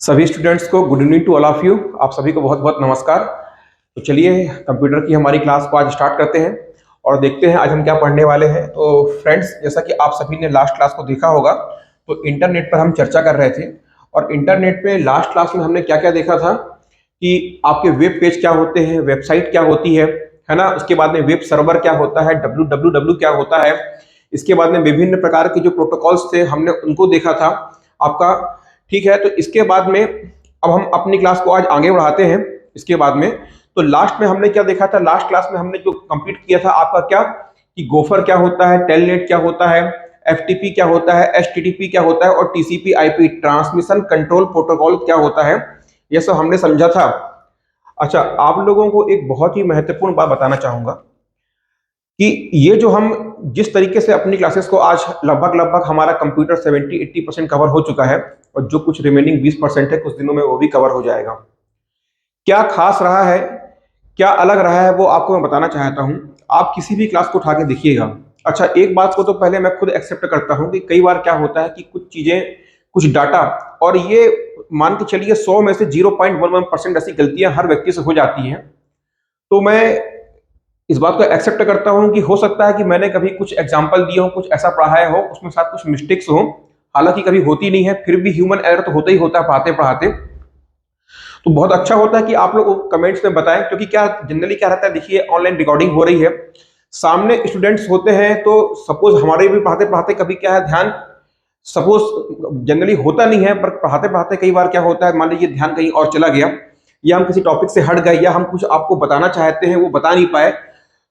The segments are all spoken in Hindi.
सभी स्टूडेंट्स को good evening to all of you. आप सभी को बहुत बहुत नमस्कार। तो चलिए कंप्यूटर की हमारी क्लास को आज स्टार्ट करते हैं और देखते हैं आज हम क्या पढ़ने वाले हैं। तो फ्रेंड्स, जैसा कि आप सभी ने लास्ट क्लास को देखा होगा, तो इंटरनेट पर हम चर्चा कर रहे थे और इंटरनेट पे लास्ट क्लास में हमने क्या क्या देखा था कि आपके वेब पेज क्या होते हैं, वेबसाइट क्या होती है ना। उसके बाद में वेब सर्वर क्या होता है, www क्या होता है। इसके बाद में विभिन्न प्रकार के जो प्रोटोकॉल्स थे हमने उनको देखा था आपका। ठीक है, तो इसके बाद में अब हम अपनी क्लास को आज आगे बढ़ाते हैं। इसके बाद में तो लास्ट में हमने क्या देखा था, लास्ट क्लास में हमने जो कंप्लीट किया था आपका क्या कि गोफर क्या होता है, टेलनेट क्या होता है, एफटीपी क्या होता है, एचटीटीपी क्या होता है और TCP IP transmission control protocol क्या होता है, ये सब हमने समझा था। अच्छा, आप लोगों को एक बहुत ही महत्वपूर्ण बात बताना चाहूंगा कि ये जो हम जिस तरीके से अपनी क्लासेस को आज लगभग हमारा कंप्यूटर 70-80% कवर हो चुका है और जो कुछ रिमेनिंग 20% है कुछ दिनों में वो भी कवर हो जाएगा। क्या खास रहा है, क्या अलग रहा है, वो आपको मैं बताना चाहता हूं। आप किसी भी क्लास को उठा के देखिएगा। अच्छा, एक बात को तो पहले मैं खुद एक्सेप्ट करता हूं कि कई बार क्या होता है कि कुछ चीजें, कुछ डाटा, और ये मान के चलिए 100 में से 0.11% ऐसी गलतियां हर व्यक्ति से हो जाती हैं। तो मैं इस बात को एक्सेप्ट करता हूं कि हो सकता है कि मैंने कभी कुछ एग्जांपल दिए हो, कुछ ऐसा पढ़ाया हो, उसमें साथ कुछ मिस्टेक्स हो, हालांकि कभी होती नहीं है, फिर भी ह्यूमन एरर तो होता ही होता है पढ़ाते पढ़ाते। तो बहुत अच्छा होता है कि आप लोग कमेंट्स में बताएं, क्योंकि क्या जनरली क्या रहता है, देखिए ऑनलाइन रिकॉर्डिंग हो रही है, सामने स्टूडेंट्स होते हैं, तो सपोज हमारे भी पढ़ाते पढ़ाते कभी क्या है ध्यान, सपोज जनरली होता नहीं है पर पढ़ाते पढ़ाते कई बार क्या होता है, मान लीजिए ध्यान कहीं और चला गया या हम किसी टॉपिक से हट गए या हम कुछ आपको बताना चाहते हैं वो बता नहीं पाए।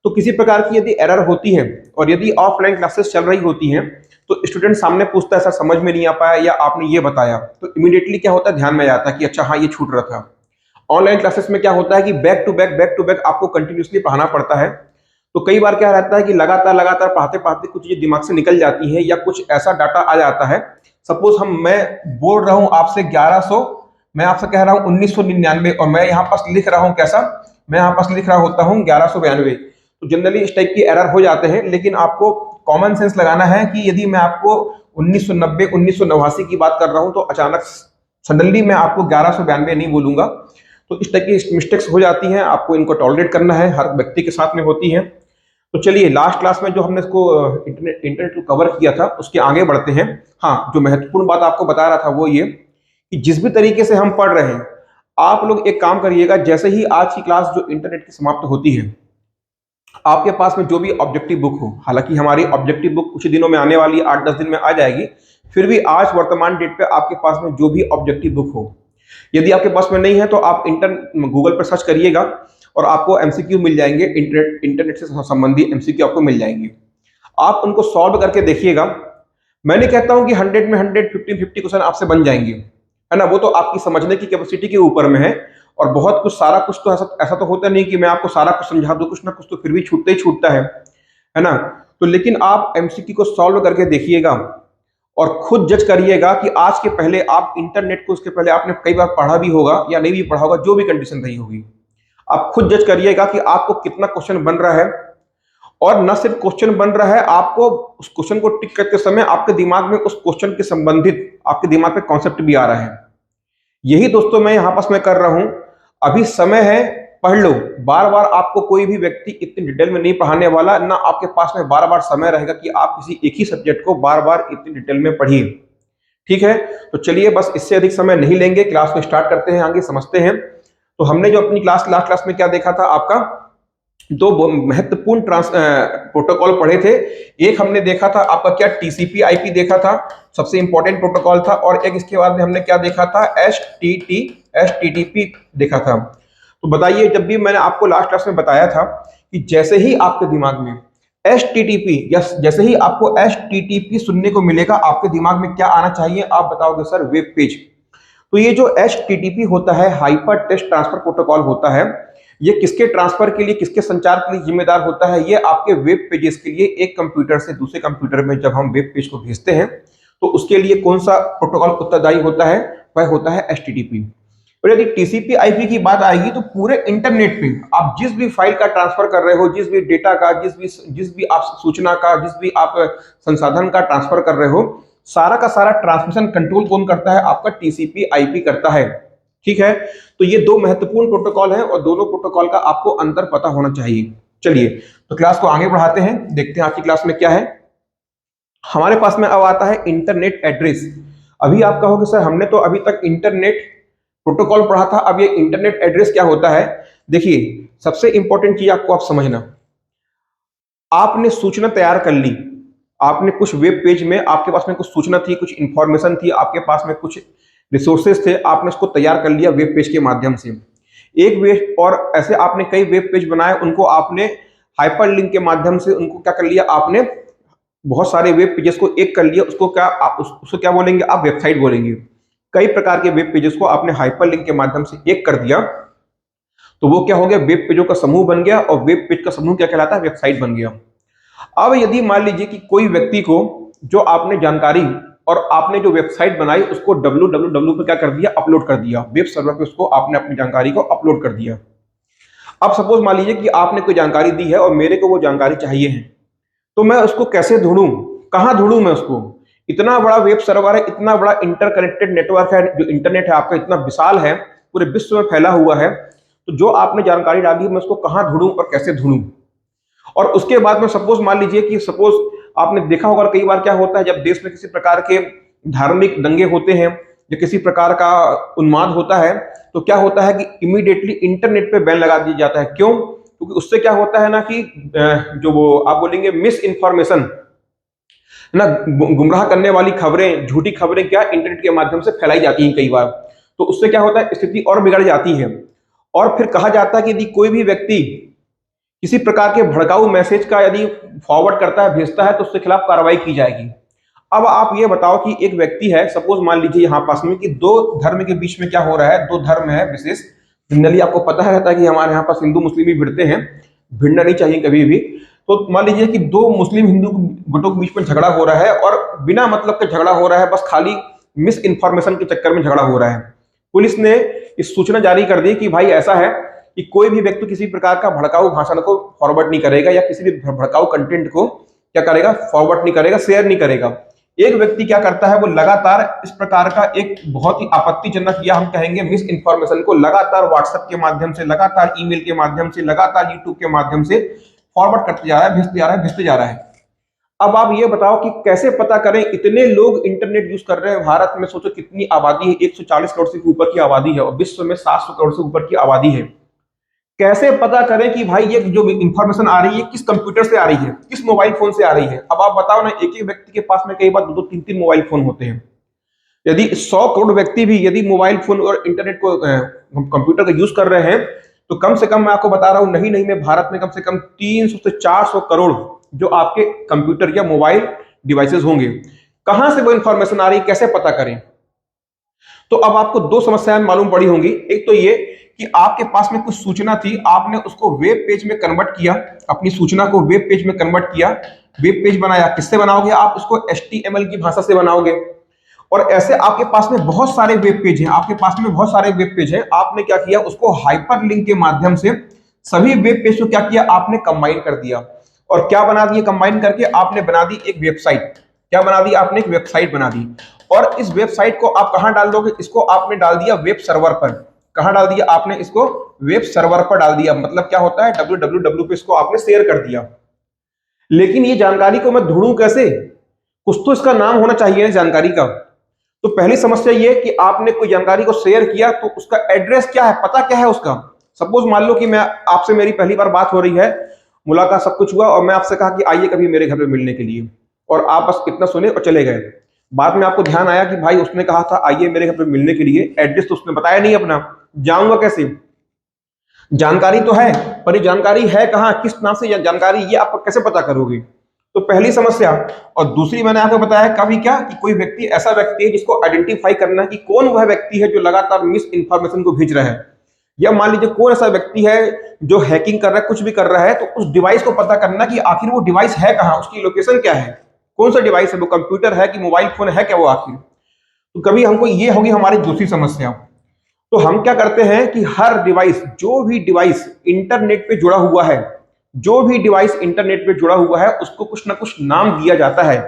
तो किसी प्रकार की यदि एरर होती है और यदि ऑफलाइन क्लासेस चल रही होती हैं तो स्टूडेंट सामने पूछता है सर समझ में नहीं आ पाया या आपने ये बताया, तो इमीडिएटली क्या होता है, ध्यान में आता है कि अच्छा हाँ ये छूट रहा था। ऑनलाइन क्लासेस में क्या होता है कि बैक टू बैक आपको कंटिन्यूसली पढ़ाना पड़ता है। तो कई बार क्या रहता है कि लगातार लगातार पढ़ाते पढ़ाते कुछ चीजें दिमाग से निकल जाती है या कुछ ऐसा डाटा आ जाता है। सपोज मैं बोल रहा हूं आपसे 1100, मैं आपसे कह रहा हूं 1999 और मैं यहाँ पास लिख रहा हूं कैसा, मैं यहाँ पास लिख रहा होता हूँ 1192। तो जनरली इस टाइप की एरर हो जाते हैं, लेकिन आपको कॉमन सेंस लगाना है कि यदि मैं आपको 1990 1989 की बात कर रहा हूं तो अचानक सडनली मैं आपको 1192 नहीं बोलूंगा। तो इस टाइप की मिस्टेक्स हो जाती हैं, आपको इनको टॉलरेट करना है, हर व्यक्ति के साथ में होती है। तो चलिए लास्ट क्लास में जो हमने इसको इंटरनेट को कवर किया था उसके आगे बढ़ते हैं। हाँ, जो महत्वपूर्ण बात आपको बता रहा था वो ये कि जिस भी तरीके से हम पढ़ रहे हैं, आप लोग एक काम करिएगा, जैसे ही आज की क्लास जो इंटरनेट की समाप्त होती है, आपके पास में जो भी ऑब्जेक्टिव बुक हो, हालांकि हमारी ऑब्जेक्टिव बुक कुछ दिनों में आने वाली है, 8-10 दिन में आ जाएगी, फिर भी आज वर्तमान डेट पे आपके पास में जो भी ऑब्जेक्टिव बुक हो, यदि आपके पास में नहीं है तो आप गूगल पर सर्च करिएगा और आपको एमसीक्यू मिल जाएंगे, इंटरनेट से संबंधित एमसीक्यू आपको मिल जाएंगे। आप उनको सॉल्व करके देखिएगा। मैं नहीं कहता हूं कि 100 में 150 क्वेश्चन आपसे बन जाएंगे, है ना, वो तो आपकी समझने की कैपेसिटी के ऊपर में है। और बहुत कुछ सारा कुछ तो ऐसा तो होता नहीं कि मैं आपको सारा कुछ समझा दूं, कुछ ना कुछ तो फिर भी छूटता ही छूटता है ना। तो लेकिन आप एमसीक्यू को सॉल्व करके देखिएगा और खुद जज करिएगा कि आज के पहले आप इंटरनेट को, उसके पहले आपने कई बार पढ़ा भी होगा या नहीं भी पढ़ा होगा, जो भी कंडीशन रही होगी, आप खुद जज करिएगा कि आपको कितना क्वेश्चन बन रहा है। और न सिर्फ क्वेश्चन बन रहा है, आपको उस क्वेश्चन को टिक करते समय आपके दिमाग में उस क्वेश्चन के संबंधित आपके दिमाग में कॉन्सेप्ट भी आ रहा है। यही दोस्तों मैं यहाँ पास मैं कर रहा हूं। अभी समय है, पढ़ लो। बार बार आपको कोई भी व्यक्ति इतनी डिटेल में नहीं पढ़ाने वाला, ना आपके पास में बार बार समय रहेगा कि आप किसी एक ही सब्जेक्ट को बार बार इतनी डिटेल में पढ़िए। ठीक है, तो चलिए बस इससे अधिक समय नहीं लेंगे, क्लास में स्टार्ट करते हैं, आगे समझते हैं। तो हमने जो अपनी लास्ट क्लास में क्या देखा था, आपका दो महत्वपूर्ण प्रोटोकॉल पढ़े थे। एक हमने देखा था आपका क्या, टीसीपी आईपी देखा था, सबसे इंपॉर्टेंट प्रोटोकॉल था। और एक इसके बाद में हमने क्या देखा था, एचटीटीपी देखा था। तो बताइए, जब भी मैंने आपको लास्ट क्लास में बताया था कि जैसे ही आपके दिमाग में एचटीटीपी या जैसे ही आपको एचटीटीपी सुनने को मिलेगा, आपके दिमाग में क्या आना चाहिए, आप बताओगे सर वेब पेज। तो ये जो एचटीटीपी होता है, हाइपर टेक्स्ट ट्रांसफर प्रोटोकॉल होता है, ये किसके ट्रांसफर के लिए, किसके संचार के लिए जिम्मेदार होता है, ये आपके वेब पेजेस के लिए एक कंप्यूटर से दूसरे कंप्यूटर में जब हम वेब पेज को भेजते हैं तो उसके लिए कौन सा प्रोटोकॉल उत्तरदायी होता है, वह होता है एचटीटीपी। और यदि टीसीपी आईपी की बात आएगी तो पूरे इंटरनेट पे आप जिस भी फाइल का ट्रांसफर कर रहे हो, जिस भी डेटा का, जिस भी आप सूचना का, जिस भी आप संसाधन का ट्रांसफर कर रहे हो, सारा का सारा ट्रांसमिशन कंट्रोल कौन करता है? आपका टीसीपी आईपी करता है। ठीक है, तो ये दो महत्वपूर्ण प्रोटोकॉल हैं और दोनों प्रोटोकॉल का आपको अंतर पता होना चाहिए। चलिए तो क्लास को आगे बढ़ाते हैं, देखते हैं आज की क्लास में क्या है। हमारे पास में अब आता है इंटरनेट एड्रेस। अभी आप कहोगे सर हमने तो अभी तक इंटरनेट प्रोटोकॉल पढ़ा था, अब ये इंटरनेट एड्रेस क्या होता है? देखिए सबसे इंपॉर्टेंट चीज आपको आप समझना, आपने सूचना तैयार कर ली, आपने कुछ वेब पेज में आपके पास में कुछ सूचना थी, कुछ इंफॉर्मेशन थी, आपके पास में कुछ रिसोर्सेज थे, आपने उसको तैयार कर लिया वेब पेज के माध्यम से। एक वेब और ऐसे आपने कई वेब पेज बनाए, उनको आपने हाइपरलिंक के माध्यम से उनको क्या कर लिया आपने, बहुत सारे वेब पेजेस को एक कर लिया, उसको क्या उसको क्या बोलेंगे आप? वेबसाइट बोलेंगे। कई प्रकार के वेब पेजेस को आपने हाइपरलिंक के माध्यम से एक कर दिया, तो वो क्या हो गया? वेब पेजों का समूह बन गया, और वेब पेज का समूह क्या कहलाता है? वेबसाइट बन गया। अब यदि मान लीजिए कि कोई व्यक्ति को जो आपने जानकारी और आपने जो वेबसाइट बनाई उसको www पे क्या कर दिया? अपलोड कर दिया, वेब सर्वर पे उसको आपने अपनी जानकारी को अपलोड कर दिया। अब सपोज मान लीजिए कि आपने कोई जानकारी दी है और मेरे को वो जानकारी चाहिए है, तो मैं उसको कैसे ढूंढूं? कहां ढूंढूं मैं उसको? इतना बड़ा वेब सर्वर है, इतना बड़ा इंटरकनेक्टेड नेटवर्क है, जो इंटरनेट है आपका इतना विशाल है, पूरे विश्व में फैला हुआ है, तो जो आपने जानकारी डाली है मैं उसको कहां ढूंढूं और कैसे ढूंढूं? और उसके बाद में सपोज मान लीजिए कि सपोज आपने देखा होगा कई बार क्या होता है, जब देश में किसी प्रकार के धार्मिक दंगे होते हैं या किसी प्रकार का उन्माद होता है, तो क्या होता है कि इमीडिएटली इंटरनेट पे बैन लगा दिया जाता है। क्यों? क्योंकि उससे क्या होता है ना कि जो वो आप बोलेंगे मिस इन्फॉर्मेशन ना, गुमराह करने वाली खबरें, झूठी खबरें क्या इंटरनेट के माध्यम से फैलाई जाती हैं कई बार, तो उससे क्या होता है स्थिति और बिगड़ जाती है। और फिर कहा जाता है कि यदि कोई भी व्यक्ति किसी प्रकार के भड़काऊ मैसेज का यदि फॉरवर्ड करता है, भेजता है, तो उसके खिलाफ कार्रवाई की जाएगी। अब आप ये बताओ कि एक व्यक्ति है, सपोज मान लीजिए यहाँ पास में कि दो धर्म के बीच में क्या हो रहा है, दो धर्म है विशेष, जनरली आपको पता रहता है कि हमारे यहाँ पास हिंदू मुस्लिम भी भिड़ते हैं, भिड़ना नहीं चाहिए कभी भी। तो मान लीजिए कि दो मुस्लिम हिंदू गुटों के बीच में झगड़ा हो रहा है और बिना मतलब के झगड़ा हो रहा है, बस खाली मिस इन्फॉर्मेशन के चक्कर में झगड़ा हो रहा है। पुलिस ने इस सूचना जारी कर दी कि भाई ऐसा है कि कोई भी व्यक्ति किसी प्रकार का भड़काऊ भाषण को फॉरवर्ड नहीं करेगा या किसी भी भड़काऊ कंटेंट को क्या करेगा? फॉरवर्ड नहीं करेगा, शेयर नहीं करेगा। एक व्यक्ति क्या करता है, वो लगातार इस प्रकार का एक बहुत ही आपत्तिजनक या हम कहेंगे मिस इन्फॉर्मेशन को लगातार व्हाट्सएप के माध्यम से, लगातार ईमेल के माध्यम से, लगातार यूट्यूब के माध्यम से फॉरवर्ड करते जा रहा है, भेजते जा रहा है, भेजते जा रहा है। अब आप ये बताओ कि कैसे पता करें? इतने लोग इंटरनेट यूज कर रहे हैं भारत में, सोचो कितनी आबादी है, 140 करोड़ से ऊपर की आबादी है और विश्व में 700 करोड़ से ऊपर की आबादी है। कैसे पता करें कि भाई ये जो इंफॉर्मेशन आ रही है किस कंप्यूटर से आ रही है, किस मोबाइल फोन से आ रही है? अब आप बताओ ना, एक एक व्यक्ति के पास में कई बार दो दो तीन तीन मोबाइल फोन होते हैं। यदि 100 करोड़ व्यक्ति भी यदि मोबाइल फोन और इंटरनेट को कंप्यूटर का यूज कर रहे हैं, तो कम से कम मैं आपको बता रहा हूं, नहीं नहीं में भारत में कम से कम 300 से 400 करोड़ जो आपके कंप्यूटर या मोबाइल डिवाइसेस होंगे। कहां से वो इंफॉर्मेशन आ रही है, कैसे पता करें? तो अब आपको दो समस्याएं मालूम पड़ी होंगी। एक तो ये कि आपके पास में कुछ सूचना थी, आपने उसको वेब पेज में कन्वर्ट किया, अपनी सूचना को वेब पेज में कन्वर्ट किया, वेब पेज बनाया। किससे बनाओगे आप उसको? HTML की भाषा से बनाओगे। और ऐसे आपके पास में बहुत सारे वेब पेज हैं, आपके पास में बहुत सारे वेब पेज हैं, आपने क्या किया? उसको हाइपरलिंक के माध्यम से सभी वेब पेज को क्या किया? आपने कंबाइन कर दिया। और क्या बना दिया? कंबाइन करके आपने बना दी एक वेबसाइट। क्या बना दी आपने? एक वेबसाइट बना दी। और इस वेबसाइट को आप कहां डाल दोगे? इसको आपने डाल दिया वेब सर्वर पर। कहां डाल दिया आपने? इसको वेब सर्वर पर डाल दिया। मतलब क्या होता है? www पे इसको आपने शेयर कर दिया। लेकिन ये जानकारी को मैं ढूंढूं कैसे? कुछ तो इसका नाम होना चाहिए जानकारी का। तो पहली समस्या ये कि आपने कोई जानकारी को शेयर किया, तो उसका एड्रेस क्या है, पता क्या है उसका? सपोज मान लो कि मैं आपसे, मेरी पहली बार बात हो रही है, मुलाकात सब कुछ हुआ और मैं आपसे कहा कि आइए कभी मेरे घर पे मिलने के लिए, और आप बस इतना सुने और चले गए। बाद में आपको ध्यान आया कि भाई उसने कहा था आइए मेरे घर पे मिलने के लिए, एड्रेस तो उसने बताया नहीं अपना, जाऊंगा कैसे? जानकारी तो है पर ये जानकारी है कहां, किस नाम से जानकारी, ये आप कैसे पता करोगे? तो पहली समस्या। और दूसरी मैंने आपको बताया कभी क्या कि कोई व्यक्ति ऐसा व्यक्ति है जिसको आइडेंटिफाई करना है कि कौन वह व्यक्ति है जो लगातार मिस इन्फॉर्मेशन को भेज रहा है। या मान लीजिए कौन ऐसा व्यक्ति है जो हैकिंग कर रहा है, कुछ भी कर रहा है, तो उस डिवाइस को पता करना कि आखिर वो डिवाइस है कहां, उसकी लोकेशन क्या है, कौन सा डिवाइस है, वो कंप्यूटर है कि मोबाइल फोन है क्या वो आखिर। तो कभी हमको ये होगी हमारी दूसरी समस्या। तो हम क्या करते हैं कि हर डिवाइस, जो भी डिवाइस इंटरनेट पे जुड़ा हुआ है, जो भी डिवाइस इंटरनेट पे जुड़ा हुआ है उसको कुछ ना कुछ नाम दिया जाता है।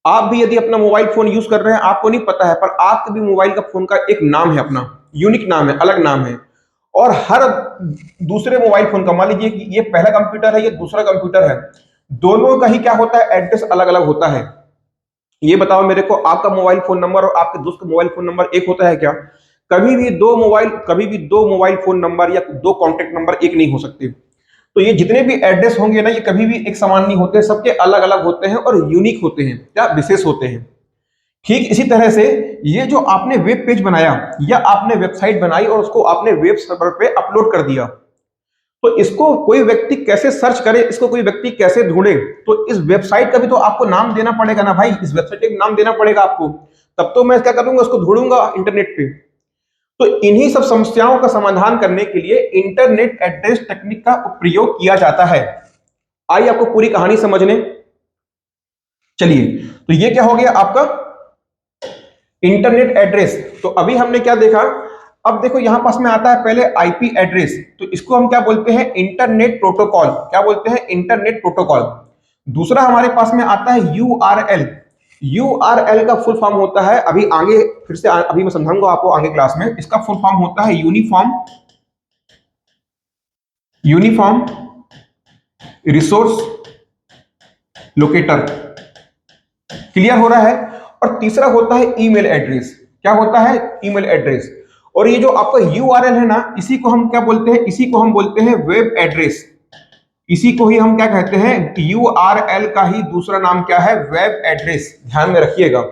आप भी यदि अपना मोबाइल फोन यूज कर रहे हैं, आपको नहीं पता है, पर आपके भी मोबाइल का फोन का एक नाम है, अपना यूनिक नाम है, अलग नाम है। और हर दूसरे मोबाइल फोन का, मान लीजिए कि ये पहला कंप्यूटर है, ये दूसरा कंप्यूटर है, दोनों का ही क्या होता है, एड्रेस अलग अलग होता है। ये बताओ मेरे को, आपका मोबाइल फोन नंबर और आपके दोस्त का मोबाइल फोन नंबर एक होता है क्या? कभी भी दो मोबाइल फोन नंबर या दो कॉन्टेक्ट नंबर एक नहीं हो सकते। तो ये जितने भी एड्रेस होंगे ना, ये कभी भी एक समान नहीं होते, सबके अलग अलग होते हैं और यूनिक होते हैं, क्या विशेष होते हैं। ठीक इसी तरह से ये जो आपने वेब पेज बनाया या आपने वेबसाइट बनाई और उसको आपने वेब सर्वर पे अपलोड कर दिया, तो इसको कोई व्यक्ति कैसे सर्च करे, इसको कोई व्यक्ति कैसे ढूंढे? तो इस वेबसाइट का भी तो आपको नाम देना पड़ेगा ना भाई, इस वेबसाइट का नाम देना पड़ेगा आपको, तब तो मैं क्या करूंगा, उसको ढूंढूंगा इंटरनेट पे। तो इन्हीं सब समस्याओं का समाधान करने के लिए इंटरनेट एड्रेस टेक्निक का प्रयोग किया जाता है। आइए आपको पूरी कहानी समझने चलिए। तो ये क्या हो गया आपका इंटरनेट एड्रेस। तो अभी हमने क्या देखा, अब देखो यहां पास में आता है पहले आईपी एड्रेस, तो इसको हम क्या बोलते हैं, इंटरनेट प्रोटोकॉल। क्या बोलते हैं, इंटरनेट प्रोटोकॉल। दूसरा हमारे पास में आता है यूआरएल। यूआरएल का फुल फॉर्म होता है, अभी आगे फिर से अभी मैं समझाऊंगा आपको आगे क्लास में, इसका फुल फॉर्म होता है uniform uniform resource locator. Clear हो रहा है? और तीसरा होता है ईमेल एड्रेस। क्या होता है, ईमेल एड्रेस। और ये जो आपका यूआरएल है ना, इसी को हम क्या बोलते हैं, इसी को हम बोलते हैं वेब एड्रेस। इसी को ही हम क्या कहते हैं, यूआरएल का ही दूसरा नाम क्या है, वेब एड्रेस। ध्यान में रखिएगा,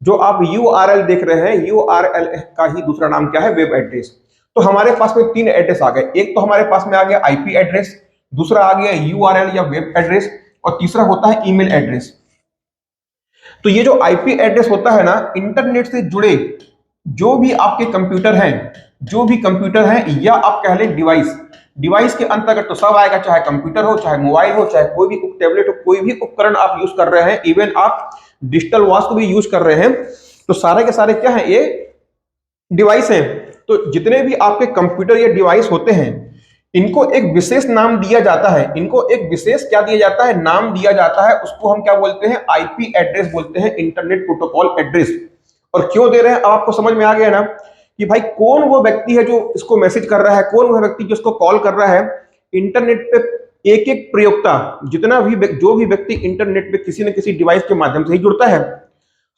जो आप यूआरएल देख रहे हैं, यूआरएल का ही दूसरा नाम क्या है, वेब एड्रेस। तो हमारे पास में तीन एड्रेस आ गए, एक तो हमारे पास में आ गया आईपी एड्रेस, दूसरा आ गया यूआरएल या वेब एड्रेस, और तीसरा होता है ईमेल एड्रेस। तो ये जो आईपी एड्रेस होता है ना, इंटरनेट से जुड़े जो भी आपके कंप्यूटर हैं, जो भी कंप्यूटर हैं, या आप कह लें डिवाइस, डिवाइस के अंतर्गत तो सब आएगा, चाहे कंप्यूटर हो, चाहे मोबाइल हो, चाहे कोई भी टैबलेट हो, कोई भी उपकरण आप यूज कर रहे हैं, इवन आप डिजिटल वॉच को भी यूज कर रहे हैं, तो सारे के सारे क्या है, ये डिवाइस हैं। तो जितने भी आपके कंप्यूटर या डिवाइस होते हैं, इनको एक विशेष नाम दिया जाता है, इनको एक विशेष क्या दिया जाता है, नाम दिया जाता है। उसको हम क्या बोलते हैं, आईपी एड्रेस बोलते हैं, इंटरनेट प्रोटोकॉल एड्रेस। और क्यों दे रहे हैं, आपको समझ में आ गया ना कि भाई कौन वो व्यक्ति है जो इसको मैसेज कर रहा है, कौन वो व्यक्ति जो इसको कॉल कर रहा है। इंटरनेट पे एक एक प्रयोक्ता, जितना भी जो भी व्यक्ति इंटरनेट पे किसी न किसी डिवाइस के माध्यम से ही जुड़ता है,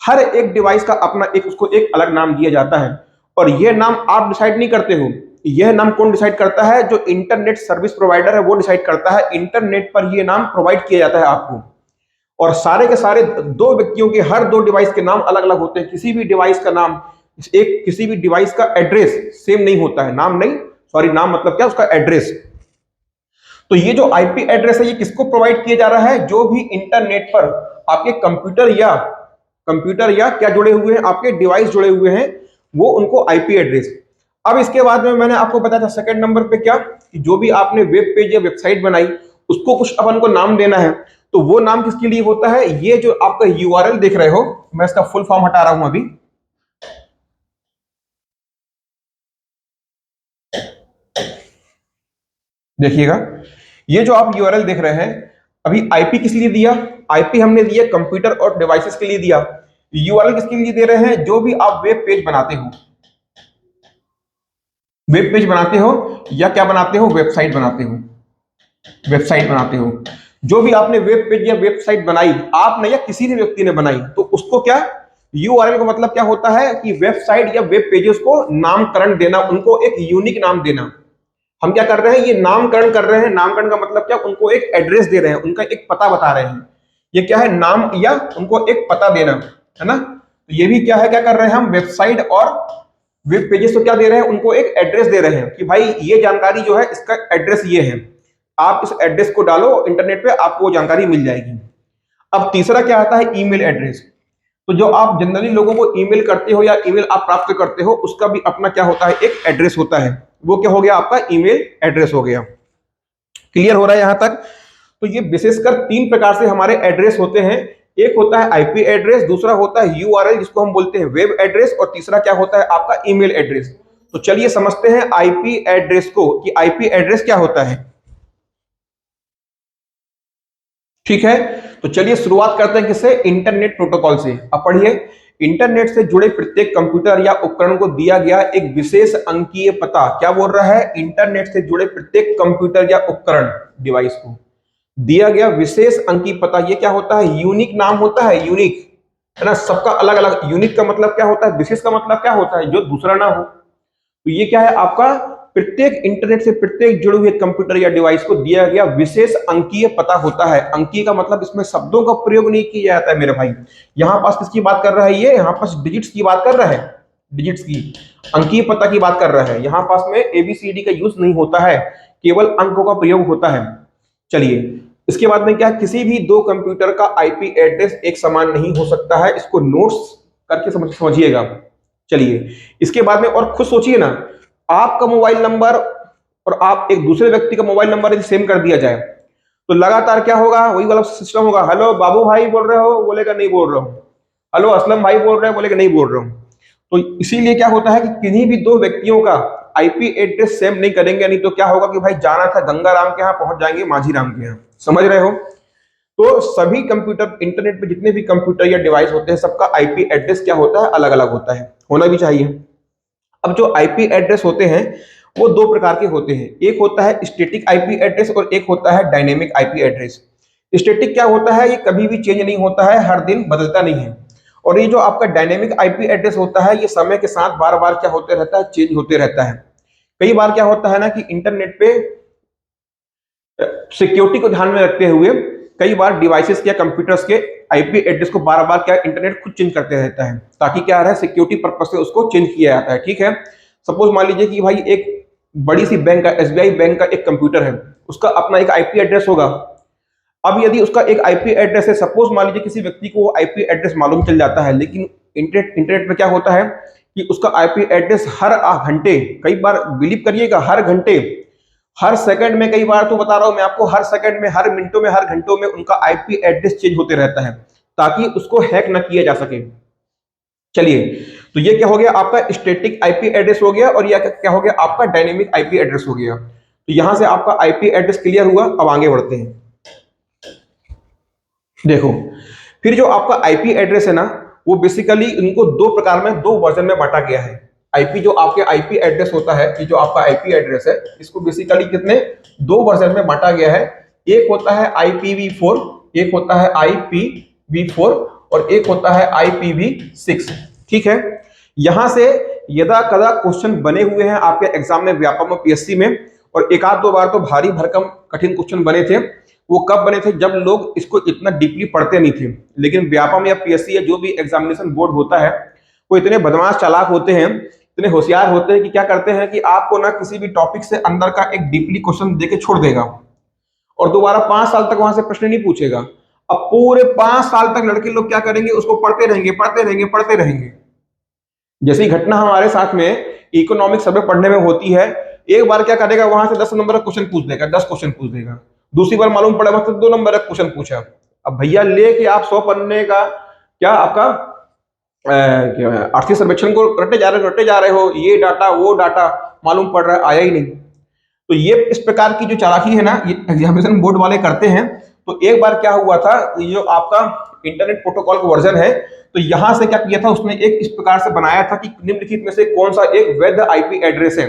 हर एक डिवाइस का अपना एक, उसको एक अलग नाम दिया जाता है। और यह नाम आप डिसाइड नहीं करते हो, यह नाम कौन डिसाइड करता है, जो इंटरनेट सर्विस प्रोवाइडर है वो डिसाइड करता है। इंटरनेट पर यह नाम प्रोवाइड किया जाता है आपको। और सारे के सारे दो व्यक्तियों के हर दो डिवाइस के नाम अलग अलग होते हैं। किसी भी डिवाइस का नाम, एक किसी भी डिवाइस का एड्रेस सेम नहीं होता है, नाम नहीं, सॉरी नाम मतलब क्या, उसका एड्रेस। तो ये जो आईपी एड्रेस है, ये किसको प्रोवाइड किया जा रहा है, जो भी इंटरनेट पर आपके कंप्यूटर या क्या जुड़े हुए हैं, आपके डिवाइस जुड़े हुए हैं, वो उनको आईपी एड्रेस। अब इसके बाद में मैंने आपको बताया था सेकंड नंबर पे क्या, कि जो भी आपने वेब पेज या वेबसाइट बनाई, उसको कुछ अपन को नाम देना है। तो वो नाम किसके लिए होता है, ये जो आपका यूआरएल देख रहे हो, मैं इसका फुल फॉर्म हटा रहा हूं अभी। देखिएगा, ये जो आप यूआरएल देख रहे हैं, अभी आईपी किस लिए दिया, आईपी हमने दिया कंप्यूटर और डिवाइसेस के लिए दिया। यूआरएल किसके लिए दे रहे हैं, जो भी आप वेब पेज बनाते हो, वेब पेज बनाते हो या क्या बनाते हो, वेबसाइट बनाते हो, वेबसाइट बनाते हो, जो भी आपने वेब पेज या वेबसाइट बनाई, आपने या किसी ने व्यक्ति ने बनाई, तो उसको क्या, यूआरएल का मतलब क्या होता है कि वेबसाइट या वेब पेजेस को नामकरण देना, उनको एक यूनिक नाम देना। हम क्या कर रहे हैं, ये नामकरण कर रहे हैं। नामकरण का मतलब क्या, उनको एक एड्रेस दे रहे हैं, उनका एक पता बता रहे हैं। ये क्या है, नाम या उनको एक पता देना, है ना। तो ये भी क्या है, क्या कर रहे हैं हम, वेबसाइट और वेब पेजेस को क्या दे रहे हैं, उनको एक एड्रेस दे रहे हैं कि भाई ये जानकारी जो है, इसका एड्रेस ये है, आप इस एड्रेस को डालो इंटरनेट पे, आपको वो जानकारी मिल जाएगी। अब तीसरा क्या आता है, ईमेल एड्रेस। तो जो आप जनरली लोगों को ईमेल करते हो या ईमेल आप प्राप्त करते हो, उसका भी अपना क्या होता है, एक एड्रेस होता है। वो क्या हो गया, आपका ईमेल एड्रेस हो गया। क्लियर हो रहा है यहां तक? तो ये विशेषकर तीन प्रकार से हमारे एड्रेस होते हैं। एक होता है आईपी एड्रेस, दूसरा होता है यूआरएल जिसको हम बोलते हैं वेब एड्रेस, और तीसरा क्या होता है आपका ईमेल एड्रेस। तो चलिए समझते हैं आईपी एड्रेस को, कि आईपी एड्रेस क्या होता है। ठीक है, तो चलिए शुरुआत करते हैं किससे, इंटरनेट प्रोटोकॉल से। अब पढ़िए, इंटरनेट से जुड़े प्रत्येक कंप्यूटर या उपकरण को दिया गया एक विशेष अंकीय पता, क्या बोल रहा है, इंटरनेट से जुड़े प्रत्येक कंप्यूटर या उपकरण डिवाइस को दिया गया विशेष अंकीय पता, ये क्या होता है, यूनिक नाम होता है, यूनिक है ना, सबका अलग अलग। यूनिक का मतलब क्या होता है, विशेष का मतलब क्या होता है, जो दूसरा ना हो। तो ये क्या है आपका, प्रत्येक इंटरनेट से प्रत्येक जुड़े हुए कंप्यूटर या डिवाइस को दिया गया विशेष अंकीय पता होता है। अंकीय का मतलब इसमें शब्दों का प्रयोग नहीं किया जाता है मेरे भाई। यहाँ पास किसकी बात कर रहा है, ये यहाँ पास डिजिट्स की बात कर रहा है, डिजिट्स की, अंकीय पता की बात कर रहा है। यहाँ पास में एबीसीडी का यूज नहीं होता है, केवल अंकों का प्रयोग होता है। चलिए, इसके बाद में क्या, किसी भी दो कंप्यूटर का आईपी एड्रेस एक समान नहीं हो सकता है, इसको नोट्स करके समझिएगा। चलिए, इसके बाद में और खुद सोचिए ना, आपका मोबाइल नंबर और आप एक दूसरे व्यक्ति का मोबाइल नंबर यदि सेम कर दिया जाए तो लगातार क्या होगा, वही वाला सिस्टम होगा, हेलो बाबू भाई बोल रहे हो, बोलेगा नहीं बोल रहा हूं, हेलो असलम भाई बोल रहे हो, बोलेगा नहीं बोल रहा हूं। तो इसीलिए क्या होता है कि किन्हीं भी दो व्यक्तियों का आईपी एड्रेस सेम नहीं करेंगे, नहीं तो क्या होगा कि भाई जाना था गंगा राम के यहाँ, पहुंच जाएंगे माझी राम के यहाँ, समझ रहे हो। तो सभी कंप्यूटर, इंटरनेट पे जितने भी कंप्यूटर या डिवाइस होते हैं, सबका आईपी एड्रेस क्या होता है, अलग अलग होता है, होना भी चाहिए। अब जो आईपी एड्रेस होते हैं वो दो प्रकार के होते हैं, एक होता है स्टैटिक आईपी एड्रेस और एक होता है डायनेमिक आईपी एड्रेस। स्टैटिक क्या होता है, ये कभी भी चेंज नहीं होता है, हर दिन बदलता नहीं है। और ये जो आपका डायनेमिक आईपी एड्रेस होता है, ये समय के साथ बार बार क्या होते रहता है, चेंज होते रहता है। कई बार क्या होता है ना कि इंटरनेट पे सिक्योरिटी को ध्यान में रखते हुए कई बार डिवाइसेस या कंप्यूटर्स के आईपी एड्रेस को बार बार क्या इंटरनेट खुद चेंज करते रहता है, ताकि क्या है, सिक्योरिटी पर्पस से उसको चेंज किया जाता है। ठीक है, सपोज मान लीजिए कि भाई एक बड़ी सी बैंक का, एसबीआई बैंक का एक कंप्यूटर है, उसका अपना एक आईपी एड्रेस होगा। अब यदि उसका एक आईपी एड्रेस है, सपोज मान लीजिए किसी व्यक्ति को वो आईपी एड्रेस मालूम चल जाता है, लेकिन इंटरनेट पे क्या होता है कि उसका आईपी एड्रेस हर घंटे, कई बार बिलीव करिएगा, हर घंटे, हर सेकंड में, कई बार तो बता रहा हूं मैं आपको, हर सेकंड में, हर मिनटों में, हर घंटों में उनका आईपी एड्रेस चेंज होते रहता है, ताकि उसको हैक ना किया जा सके। चलिए, तो ये क्या हो गया आपका स्टैटिक आईपी एड्रेस हो गया, और ये क्या हो गया आपका डायनेमिक आईपी एड्रेस हो गया। तो यहां से आपका आईपी एड्रेस क्लियर हुआ। अब आगे बढ़ते हैं, देखो, फिर जो आपका आईपी एड्रेस है ना, वो बेसिकली इनको दो प्रकार में, दो वर्जन में बांटा गया है। आईपी, जो आपके आईपी एड्रेस होता है, ये जो आपका आईपी एड्रेस है, इसको बेसिकली कितने, दो वर्जन में बांटा गया है। एक होता है IPv4, एक होता है IPv4 और एक होता है IPv6। ठीक है, यहां से यदा कदा क्वेश्चन बने हुए हैं आपके एग्जाम में, व्यापम और पीएससी में, और एक आध दो बार तो भारी भरकम कठिन क्वेश्चन बने थे। वो कब बने थे, जब लोग इसको इतना डीपली पढ़ते नहीं थे। लेकिन व्यापम या पीएससी या जो भी एग्जामिनेशन बोर्ड होता है, वो इतने बदमाश चालाक होते हैं, इतने होशियार होते हैं कि क्या करते हैं कि आपको ना किसी भी टॉपिक से अंदर का एक डीपली क्वेश्चन देके छोड़ देगा और दोबारा 5 साल तक वहां से प्रश्न नहीं पूछेगा। अब पूरे 5 साल तक लड़के लोग क्या करेंगे, उसको पढ़ते रहेंगे, पढ़ते रहेंगे, पढ़ते रहेंगे। जैसी घटना हमारे साथ में इकोनॉमिक सर्वे पढ़ने में होती है, एक बार क्या करेगा, वहां से 10 नंबर का क्वेश्चन पूछ देगा, 10 क्वेश्चन पूछ देगा। दूसरी बार मालूम पड़ा मतलब 2 नंबर का क्वेश्चन पूछा। अब भैया लेके आप 100 पढ़ने का क्या आपका आर्थिक सर्वेक्षण को रटे जा रहे हो, ये डाटा वो डाटा मालूम पड़ रहा है, आया ही नहीं। तो ये इस प्रकार की जो चालाकी है ना, ये एग्जामिनेशन बोर्ड वाले करते हैं। तो एक बार क्या हुआ था, ये जो आपका इंटरनेट प्रोटोकॉल का वर्जन है, तो यहां से क्या किया था उसने, एक इस प्रकार से बनाया था कि निम्नलिखित में से कौन सा एक वैध आईपी एड्रेस है।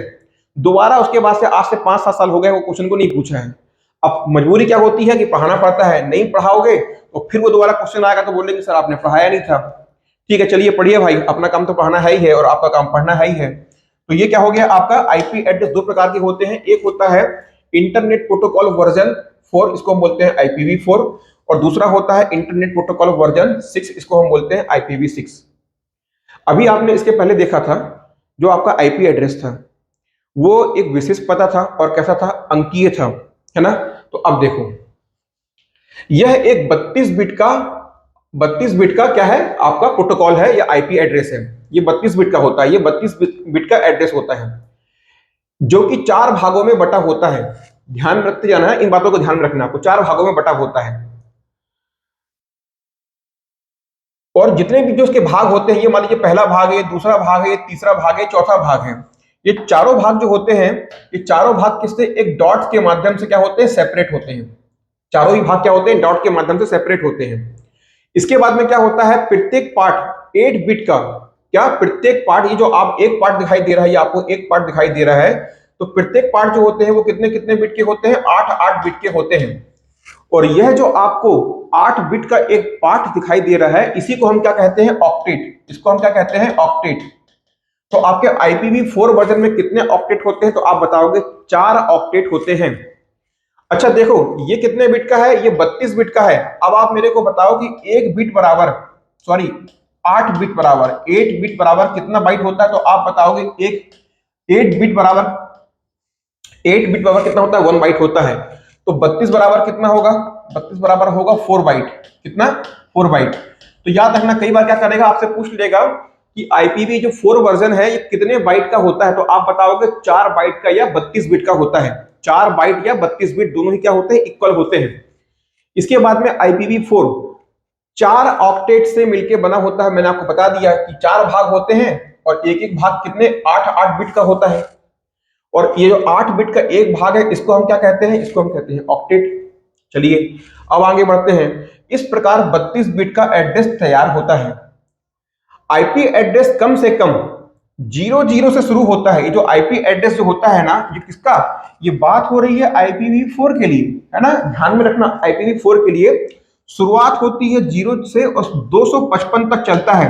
दोबारा उसके बाद से आज से 5-7 साल हो गए वो क्वेश्चन को नहीं पूछा है। अब मजबूरी क्या होती है कि पढ़ाना पड़ता है, नहीं पढ़ाओगे तो फिर वो दोबारा क्वेश्चन आएगा तो बोलेंगे सर आपने पढ़ाया नहीं था। ठीक है, चलिए पढ़िए भाई, अपना काम तो पढ़ाना है ही है और आपका काम पढ़ना है ही है। तो ये क्या हो गया आपका आईपी एड्रेस दो प्रकार के होते हैं, एक होता है इंटरनेट प्रोटोकॉल वर्जन 4, इसको हम बोलते हैं IPv4, और दूसरा होता है इंटरनेट प्रोटोकॉल वर्जन 6, इसको हम बोलते हैं IPv6। अभी आपने इसके पहले देखा था जो आपका आईपी एड्रेस था वो एक विशेष पता था और कैसा था, अंकीय था, है ना। तो अब देखो, यह एक 32 बिट का क्या है आपका प्रोटोकॉल है या आईपी एड्रेस है। ये 32 बिट का होता है, ये 32 बिट का एड्रेस होता है जो कि 4 भागों में बटा होता है। ध्यान रखते जाना है, इन बातों को ध्यान रखना, आपको 4 भागों में बटा होता है। और जितने भी जो उसके भाग होते हैं, ये मान लीजिए पहला भाग है, दूसरा भाग है, तीसरा भाग है, चौथा भाग है। ये चारों भाग जो होते हैं, ये चारों भाग किससे, एक डॉट के माध्यम से क्या होते हैं, सेपरेट होते हैं। चारों ही भाग क्या होते हैं, डॉट के माध्यम से सेपरेट होते हैं। इसके बाद में क्या होता है, प्रत्येक पार्ट 8 बिट का, क्या प्रत्येक पार्ट, ये जो आप एक पार्ट दिखाई दे रहा है, ये आपको एक पार्ट दिखाई दे रहा है, तो प्रत्येक पार्ट जो होते हैं वो कितने कितने बिट के होते हैं, 8 बिट के होते हैं। और यह जो आपको 8 बिट का एक पार्ट दिखाई दे रहा है, इसी को हम क्या कहते हैं, ऑक्टेट। इसको हम क्या कहते हैं, ऑक्टेट। तो आपके IPv4 वर्जन में कितने ऑक्टेट होते हैं, तो आप बताओगे 4 ऑक्टेट होते हैं। अच्छा देखो, ये कितने बिट का है, ये 32 बिट का है। अब आप मेरे को बताओ कि एक बिट बराबर, सॉरी 8 बिट बराबर, 8 बिट बराबर कितना बाइट होता है, तो आप बताओगे एक 8 बिट बराबर, 8 बिट बराबर कितना होता है, 1 बाइट होता है। तो 32 बराबर कितना होगा, 32 बराबर होगा 4 बाइट। कितना, 4 बाइट। तो याद रखना, कई बार क्या करेगा, आपसे पूछ लेगा कि IPv4 वर्जन है ये कितने बाइट का होता है, तो आप बताओगे 4 बाइट का या 32 बिट का होता है। 4 बाइट या 32 बिट दोनों ही क्या होते हैं, इक्वल होते हैं। इसके बाद में IPv4 4 ऑक्टेट से मिलकर बना होता है। मैंने आपको बता दिया कि 4 भाग होते हैं और एक एक भाग कितने, 8 बिट का होता है। और ये जो 8 बिट का एक भाग है, इसको हम क्या कहते हैं, इसको हम कहते हैं ऑक्टेट। चलिए अब आगे बढ़ते हैं। इस प्रकार 32 बिट का एड्रेस तैयार होता है। आईपी एड्रेस कम से कम 00 से शुरू होता है। ये जो आईपी एड्रेस जो होता है ना, ये किसका, ये बात हो रही है IPv4 के लिए, है ना, ध्यान में रखना। IPv4 के लिए शुरुआत होती है 0 से और 255 तक चलता है।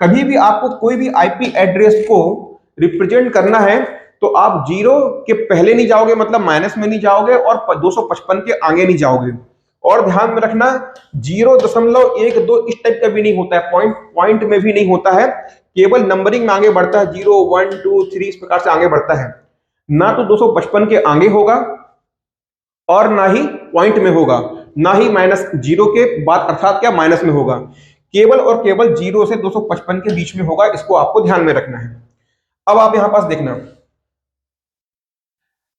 कभी भी आपको कोई भी आईपी एड्रेस को रिप्रेजेंट करना है तो आप 0 के पहले नहीं जाओगे, मतलब माइनस में नहीं जाओगे, और 255 के आगे नहीं जाओगे। और ध्यान में रखना 0.12 इस टाइप का भी नहीं होता है, पॉइंट में भी नहीं होता है, केवल नंबरिंग में आगे बढ़ता है, 0 1 2 3 इस प्रकार से आगे बढ़ता है। ना तो 255 के आगे होगा और ना ही पॉइंट में होगा, ना ही -0 के बाद अर्थात क्या माइनस में होगा, केवल और केवल 0 से 255 के बीच में होगा। इसको आपको ध्यान में रखना है। अब आप यहां पास देखना,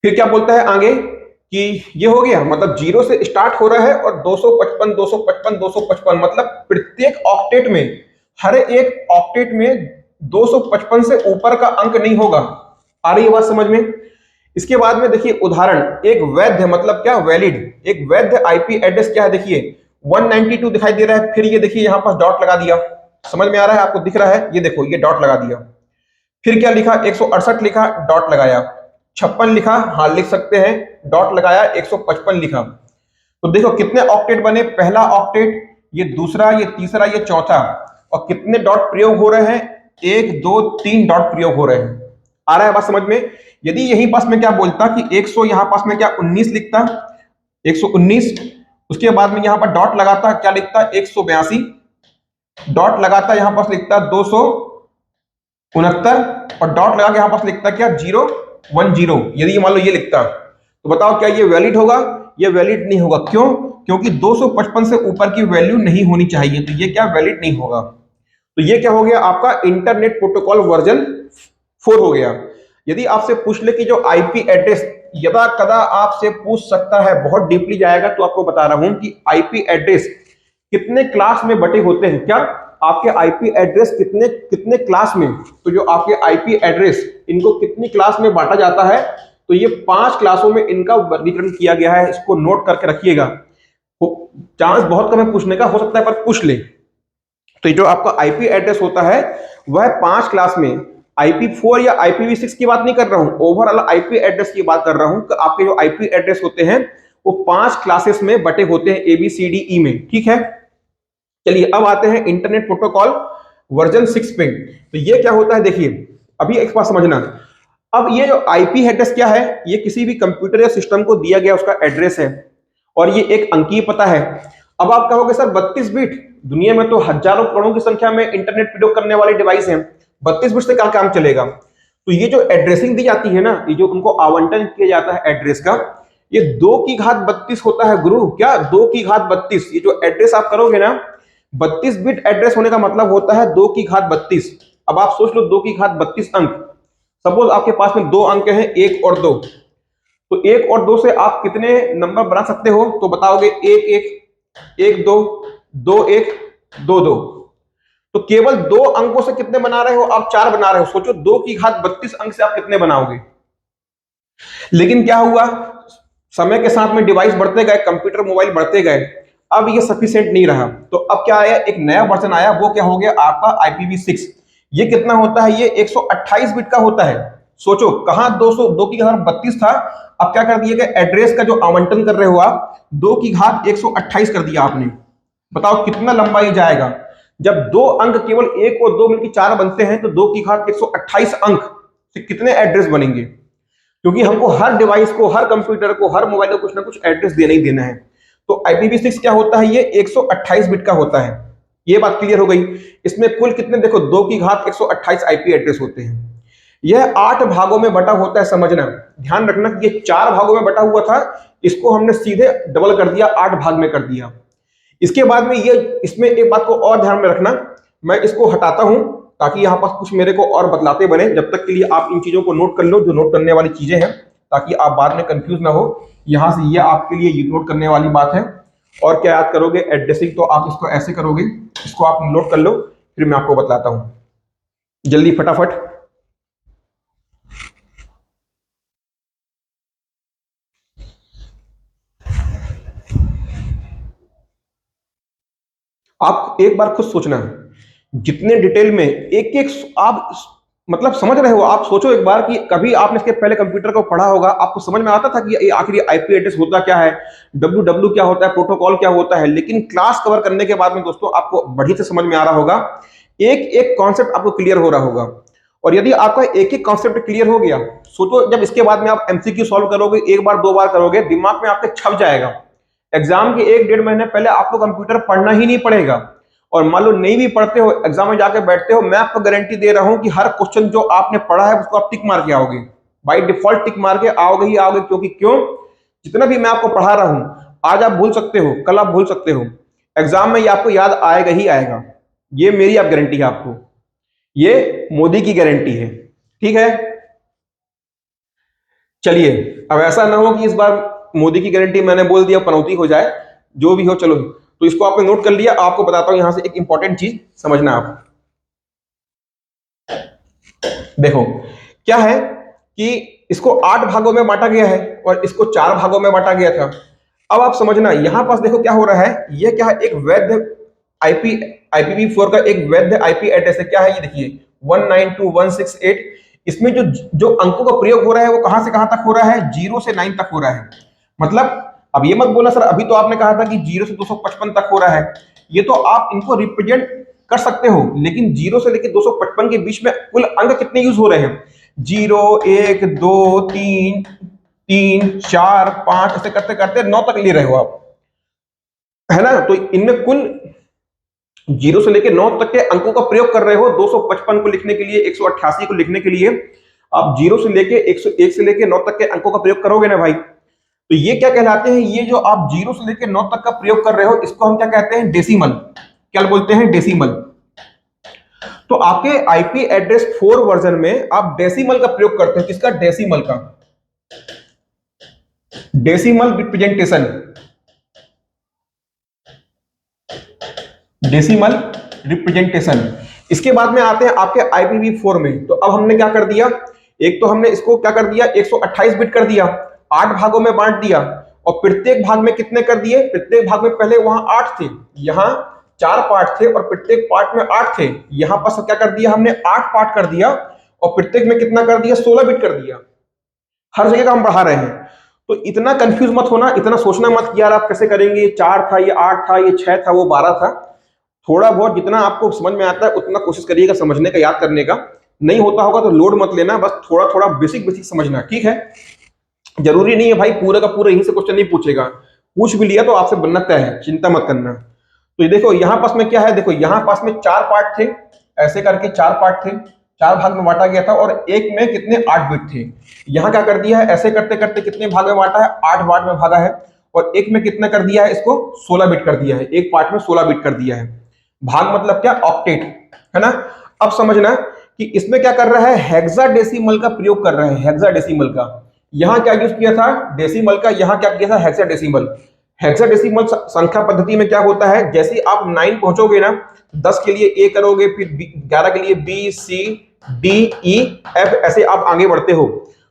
फिर क्या बोलता है आगे कि ये हो गया, मतलब 0 से स्टार्ट हो रहा है और 255 255 255, मतलब प्रत्येक ऑक्टेट में, हर एक ऑक्टेट में 255 से ऊपर का अंक नहीं होगा। आ रही है बात समझ में। इसके बाद में देखिए उदाहरण, एक वैध, मतलब क्या, वैलिड, एक वैध आईपी एड्रेस क्या है, देखिए 192 दिखाई दे रहा है, फिर ये देखिए यहां पास डॉट लगा दिया। समझ में आ रहा है आपको, दिख रहा है, ये देखो ये डॉट लगा दिया। फिर क्या लिखा, 168 लिखा, डॉट लगाया। 56 लिखा, हाँ लिख सकते हैं, डॉट लगाया। 155 लिखा। तो देखो कितने ऑक्टेट बने, पहला ऑक्टेट, ये दूसरा, ये तीसरा, ये चौथा, और कितने डॉट प्रयोग हो रहे हैं, 1 2 3 डॉट प्रयोग हो रहे हैं। आ रहा है बात समझ में। यदि यही पास में क्या बोलता कि 100, यहां पास में क्या 19 लिखता, 119, उसके बाद में यहां पर डॉट लगाता, क्या लिखता, 182, डॉट लगाता, यहां पास लिखता 269, और डॉट लगा के यहां पास लिखता क्या, 010। यदि मान लो ये लिखता, तो बताओ क्या ये वैलिड होगा, ये वैलिड नहीं होगा। क्यों, क्योंकि 255 से ऊपर की वैल्यू नहीं होनी चाहिए, तो ये क्या वैलिड नहीं होगा। तो ये क्या हो गया आपका इंटरनेट प्रोटोकॉल वर्जन 4 हो गया। यदि आपसे पूछ ले कि जो आईपी एड्रेस, यदा कदा आपसे पूछ सकता है, बहुत डीपली जाएगा, तो आपको बता रहा हूं कि आईपी एड्रेस कितने क्लास में बटे होते हैं, क्या आपके आईपी एड्रेस कितने कितने क्लास में, तो जो आपके आईपी एड्रेस, इनको कितनी क्लास में बांटा जाता है, तो ये 5 क्लासों में इनका वर्गीकरण किया गया है। इसको नोट करके रखिएगा, चांस बहुत कम है पूछने का, हो सकता है पर पूछ ले। तो जो आपका आईपी एड्रेस होता है वह 5 क्लास में, IPv4 या IPv6 की बात नहीं कर रहा हूं, ओवरऑल आईपी एड्रेस की बात कर रहा हूं कि आपके जो आईपी एड्रेस होते हैं वो 5 क्लासेस में बटे होते हैं, ABCDE में, ठीक है। चलिए अब आते हैं इंटरनेट प्रोटोकॉल वर्जन 6 पे। तो ये क्या होता है, देखिए अभी एक बात समझना। अब ये जो आईपी एड्रेस क्या है, ये किसी भी कंप्यूटर या सिस्टम को दिया गया उसका एड्रेस है, और ये एक अंकीय पता है। अब आप कहोगे सर 32 बिट, दुनिया में तो हजारों करोड़ों की संख्या में इंटरनेट प्रयोग करने वाले डिवाइस हैं, 32 बिट से क्या काम चलेगा। तो ये जो एड्रेसिंग दी जाती है ना, ये जो उनको आवंटन किया जाता है एड्रेस का, ये 2 की घात 32 होता है गुरु, क्या 2 की घात 32। ये जो एड्रेस आप करोगे ना, 32 बिट एड्रेस होने का मतलब होता है 2 की घात 32। अब आप सोच लो 2 की घात 32 अंक, सपोज आपके पास में 2 अंक हैं, 1 और 2, तो 1 और 2 से आप कितने नंबर बना सकते हो, तो बताओगे 1 1 1 2 2 1 2 2। तो केवल 2 अंकों से कितने बना रहे हो आप, 4 बना रहे हो। सोचो 2 की घात 32 अंक से आप कितने बनाओगे। लेकिन क्या हुआ, समय के साथ में डिवाइस बढ़ते गए, कंप्यूटर मोबाइल बढ़ते गए, अब ये सफिशिएंट नहीं रहा। तो अब क्या आया, एक नया वर्जन आया, वो क्या हो गया आपका IPv6। ये कितना होता है, ये 128 बिट का होता है। सोचो कहां 2 की घात 32 था, अब क्या कर दिया गया, एड्रेस का जो आवंटन कर रहे हो आप 2 की घात 128 कर दिया आपने। बताओ कितना लंबा ये जाएगा। जब दो अंक केवल 1 और 2 मिलकर 4 बनते हैं तो 2 की घात 128 अंक से कितने एड्रेस बनेंगे, क्योंकि हमको हर डिवाइस को, हर कंप्यूटर को, हर मोबाइल को कुछ ना कुछ एड्रेस देना ही देना है। तो IPv6 क्या होता है, ये 128 बिट का होता है। ये बात क्लियर हो गई। इसमें कुल कितने, देखो 2 की घात 128 IP एड्रेस होते हैं। यह 8 भागों में बटा होता है, समझना, ध्यान रखना कि ये 4 भागों में बटा हुआ था, इसको हमने सीधे डबल कर दिया, 8 भाग में कर दिया। इसके बाद में ये, इसमें एक बात को और ध्यान में रखना, मैं इसको हटाता हूं ताकि यहां पर कुछ मेरे को और बतलाते बने। जब तक के लिए आप इन चीजों को नोट कर लो, जो नोट करने वाली चीजें हैं, ताकि आप बाद में कंफ्यूज ना हो। यहां से ये आपके लिए नोट करने वाली बात है। और क्या याद करोगे, एड्रेसिंग तो आप इसको ऐसे करोगे, इसको आप नोट कर लो, फिर मैं आपको बतलाता हूं जल्दी फटाफट। आप एक बार खुद सोचना, जितने डिटेल में एक एक आप मतलब समझ रहे हो, आप सोचो एक बार कि कभी आपने इसके पहले कंप्यूटर को पढ़ा होगा, आपको समझ में आता था कि आखिर आईपी एड्रेस होता क्या है, डब्ल्यू क्या होता है, प्रोटोकॉल क्या होता है। लेकिन क्लास कवर करने के बाद में दोस्तों आपको बढ़िया से समझ में आ रहा होगा, एक एक कॉन्सेप्ट आपको क्लियर हो रहा होगा। और यदि आपका एक एक कॉन्सेप्ट क्लियर हो गया, सोचो जब इसके बाद में आप MCQ सॉल्व करोगे, एक बार 2 बार करोगे, दिमाग में आपके छप जाएगा। एग्जाम के 1-1.5 महीने पहले आपको कंप्यूटर पढ़ना ही नहीं पड़ेगा। और मान लो नहीं भी पढ़ते हो, एग्जाम में जाके बैठते हो, मैं आपको गारंटी दे रहा हूं कि हर क्वेश्चन जो आपने पढ़ा है उसको आप टिक मार के आओगे, बाय डिफॉल्ट टिक मार के आओगे ही आओगे। क्योंकि क्यों, जितना भी मैं आपको पढ़ा रहा हूं, आज आप भूल सकते हो, कल आप भूल सकते हो, एग्जाम में ये आपको याद आएगा ही आएगा। ये मेरी आप गारंटी है आपको, ये मोदी की गारंटी है, ठीक है। चलिए, अब ऐसा ना हो कि इस बार मोदी की गारंटी मैंने बोल दिया पनौती हो जाए, जो भी हो चलो। तो इसको आपने नोट कर लिया, आपको बताता हूं यहां से एक इंपॉर्टेंट चीज समझना आप। देखो क्या है कि इसको 8 भागों में बांटा गया है और इसको 4 भागों में बांटा गया था। अब आप समझना, यहां पास देखो क्या हो रहा है, ये क्या है, एक वैध आईपी IPv4 का एक वैध आईपी एड्रेस है। क्या है ये देखिए, 192.168। इसमें जो जो अंकों का प्रयोग हो रहा है वो कहां से कहां तक हो रहा है, 0 से 9 तक हो रहा है। मतलब अब ये मत बोला सर, अभी तो आपने कहा था कि 0 से 255 तक हो रहा है। ये तो आप इनको रिप्रेजेंट कर सकते हो, लेकिन 0 से लेकर 255 के बीच में कुल अंक कितने यूज हो रहे हैं, 0 1 2 3 3 4 5, ऐसे करते करते 9 तक ले रहे हो आप, है ना। तो इनमें कुल 0 से लेकर 9 तक के अंकों का प्रयोग कर रहे हो। 255 को लिखने के लिए, 188 को लिखने के लिए आप 0 से लेके 101 से लेके 9 तक के अंकों का प्रयोग करोगे ना भाई, तो ये क्या कहलाते हैं, ये जो आप 0 से लेके 9 तक का प्रयोग कर रहे हो, इसको हम क्या कहते हैं, डेसिमल। क्या बोलते हैं, डेसिमल। तो आपके आईपी एड्रेस 4 वर्जन में आप डेसिमल का प्रयोग करते हैं। किसका, डेसिमल का, डेसिमल रिप्रेजेंटेशन, डेसिमल रिप्रेजेंटेशन। इसके बाद में आते हैं आपके IPv4 में। तो अब हमने क्या कर दिया, एक तो हमने इसको क्या कर दिया, 128 बिट कर दिया, 8 भागों में बांट दिया। और प्रत्येक भाग में कितने कर दिए, प्रत्येक भाग में पहले वहां 8 थे, यहां 4 पार्ट थे और प्रत्येक पार्ट में 8 थे। यहां पर क्या कर दिया हमने, 8 पार्ट कर दिया और प्रत्येक में कितना कर दिया, 16 बिट कर दिया। हर जगह का हम बढ़ा रहे हैं। तो इतना कंफ्यूज मत होना, इतना सोचना मत कि यार आप कैसे करेंगे, 4 था, ये 8 था, ये 6 था, वो 12 था। थोड़ा बहुत जितना आपको समझ में आता है उतना कोशिश करिएगा समझने का, याद करने का। नहीं होता होगा तो लोड मत लेना, बस थोड़ा थोड़ा बेसिक बेसिक समझना, ठीक है। जरूरी नहीं है भाई पूरा का पूरा यहीं से क्वेश्चन नहीं पूछेगा, पूछ भी लिया तो आपसे बनना तय है, चिंता मत करना। तो ये देखो यहाँ पास में क्या है, देखो यहाँ पास में 4 पार्ट थे, ऐसे करके 4 पार्ट थे, 4 भाग में बांटा गया था और एक में कितने, 8 बिट थे। यहाँ क्या कर दिया है, ऐसे करते करते कितने भाग में बांटा है, 8 भाग में भागा है। और एक में कितना कर दिया है, इसको 16 बिट कर दिया है, एक पार्ट में 16 बिट कर दिया है। भाग मतलब क्या, ऑक्टेट, है ना। अब समझना कि इसमें क्या कर रहा है, हेक्साडेसिमल का प्रयोग कर रहा है, हेक्साडेसिमल का। यहां क्या यूज किया था, डेसिमल का, यहां क्या किया था, हेक्साडेसिमल। हेक्साडेसिमल संख्या पद्धति में क्या होता है, जैसे आप 9 पहुंचोगे ना, 10 के लिए ए करोगे, फिर 11 के लिए B C D E F, ऐसे आप आगे बढ़ते हो।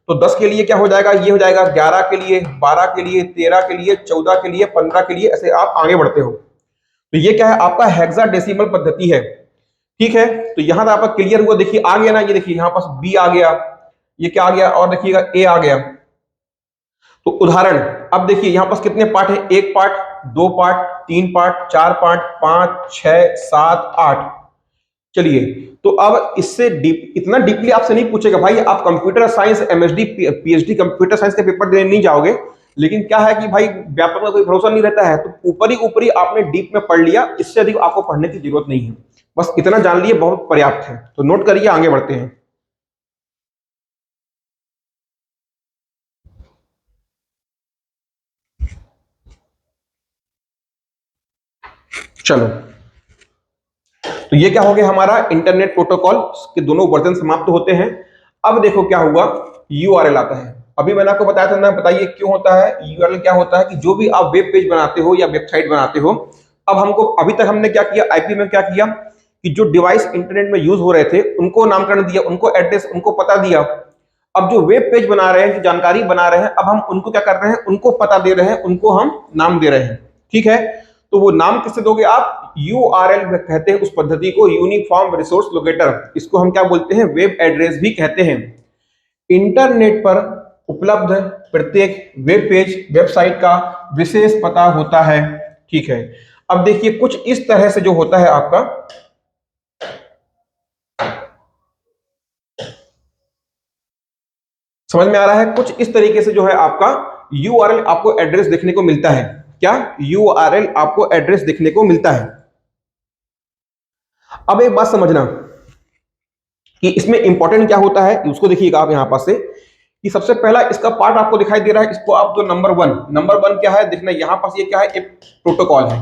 तो 10 के लिए क्या हो जाएगा, ये हो जाएगा 11 के लिए, 12 के लिए, 13 के लिए, 14 के लिए, 15 के लिए, ऐसे आप आगे बढ़ते हो। तो ये क्या है, आपका हेक्साडेसिमल पद्धति है। ठीक है, तो यहां तक आपका क्लियर हुआ। देखिए आ गया ना, ये देखिए यहाँ पास बी आ गया, ये क्या आ गया, और देखिएगा ए आ गया। तो उदाहरण, अब देखिए यहां पास कितने पार्ट है, एक पार्ट, दो पार्ट, तीन पार्ट, चार पार्ट, 5, 6, 7, 8। चलिए, तो अब इससे डीप, इतना डीपली आपसे नहीं पूछेगा भाई, आप computer science MSD PhD computer science के पेपर देने नहीं जाओगे, लेकिन क्या है कि भाई व्यापक में कोई भरोसा नहीं रहता है, तो ऊपरी आपने डीप में पढ़ लिया, इससे अधिक आपको पढ़ने की जरूरत नहीं है, बस इतना जान लिए बहुत पर्याप्त है। तो नोट करिए, आगे बढ़ते हैं। चलो, तो ये क्या हो गया, हमारा इंटरनेट प्रोटोकॉल के दोनों वर्जन समाप्त होते हैं। अब देखो क्या हुआ, यूआरएल आता है। अभी मैंने आपको बताया था ना, बताइए क्यों होता है यूआरएल। क्या होता है कि जो भी आप वेब पेज बनाते हो या वेबसाइट बनाते हो, अब हमको, अभी तक हमने क्या किया, आईपी में क्या किया कि जो डिवाइस इंटरनेट में यूज हो रहे थे उनको नामकरण दिया, उनको एड्रेस, उनको पता दिया। अब जो वेब पेज बना रहे हैं, जो जानकारी बना रहे हैं, अब हम उनको क्या कर रहे हैं, उनको पता दे रहे हैं, उनको हम नाम दे रहे हैं। ठीक है, तो वो नाम किससे दोगे आप, यूआरएल कहते हैं उस पद्धति को, यूनिफॉर्म रिसोर्स लोकेटर। इसको हम क्या बोलते हैं, वेब एड्रेस भी कहते हैं। इंटरनेट पर उपलब्ध प्रत्येक वेब पेज, वेबसाइट का विशेष पता होता है। ठीक है, अब देखिए कुछ इस तरह से जो होता है आपका, समझ में आ रहा है, कुछ इस तरीके से जो है आपका यूआरएल आपको एड्रेस देखने को मिलता है। क्या, यूआरएल आपको एड्रेस देखने को मिलता है। अब एक बात समझना कि इसमें इंपॉर्टेंट क्या होता है, उसको देखिएगा आप यहां पास से, कि सबसे पहला इसका पार्ट आपको दिखाई दे रहा है, इसको आप जो नंबर वन क्या है देखना, यहां पास ये क्या है, एक प्रोटोकॉल है।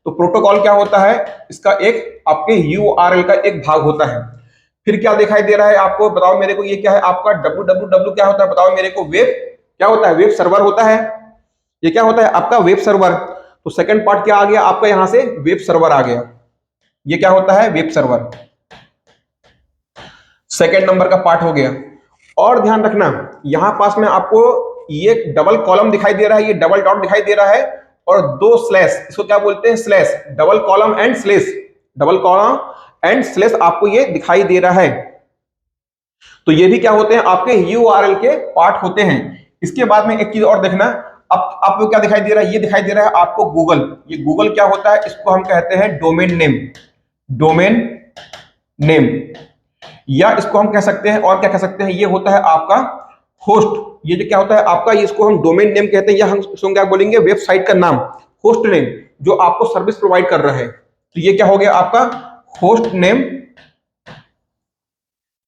तो प्रोटोकॉल क्या होता है, इसका एक आपके यूआरएल का एक भाग होता है। फिर क्या दिखाई दे रहा है आपको, बताओ मेरे को, ये क्या है आपका www, क्या होता है बताओ मेरे को, वेब क्या होता है, वेब सर्वर होता है। ये क्या होता है आपका, वेब सर्वर। तो सेकंड पार्ट क्या आ गया आपका, यहां से वेब सर्वर आ गया, ये क्या होता है, वेब सर्वर, सेकंड नंबर का पार्ट हो गया। और ध्यान रखना, यहां पास में आपको ये डबल कॉलम दिखाई दे रहा है, ये डबल डॉट दिखाई दे रहा है, और दो स्लैश, इसको क्या बोलते हैं, slash, double column and slash, double column and slash आपको ये दिखाई दे रहा है। तो ये भी क्या होते हैं, आपके यूआरएल के पार्ट होते हैं। इसके बाद में एक चीज और देखना, अब आपको क्या दिखाई दे रहा है, ये दिखाई दे रहा है आपको गूगल। ये गूगल क्या होता है, इसको हम कहते हैं डोमेन नेम, डोमेन नेम, या इसको हम कह सकते हैं, और क्या कह सकते हैं, ये होता है आपका होस्ट। ये जो क्या होता है आपका, ये इसको हम डोमेन नेम कहते हैं, या हम इसको क्या बोलेंगे, वेबसाइट का नाम, होस्ट नेम, जो आपको सर्विस प्रोवाइड कर रहा है। तो ये क्या हो गया आपका, होस्ट नेम।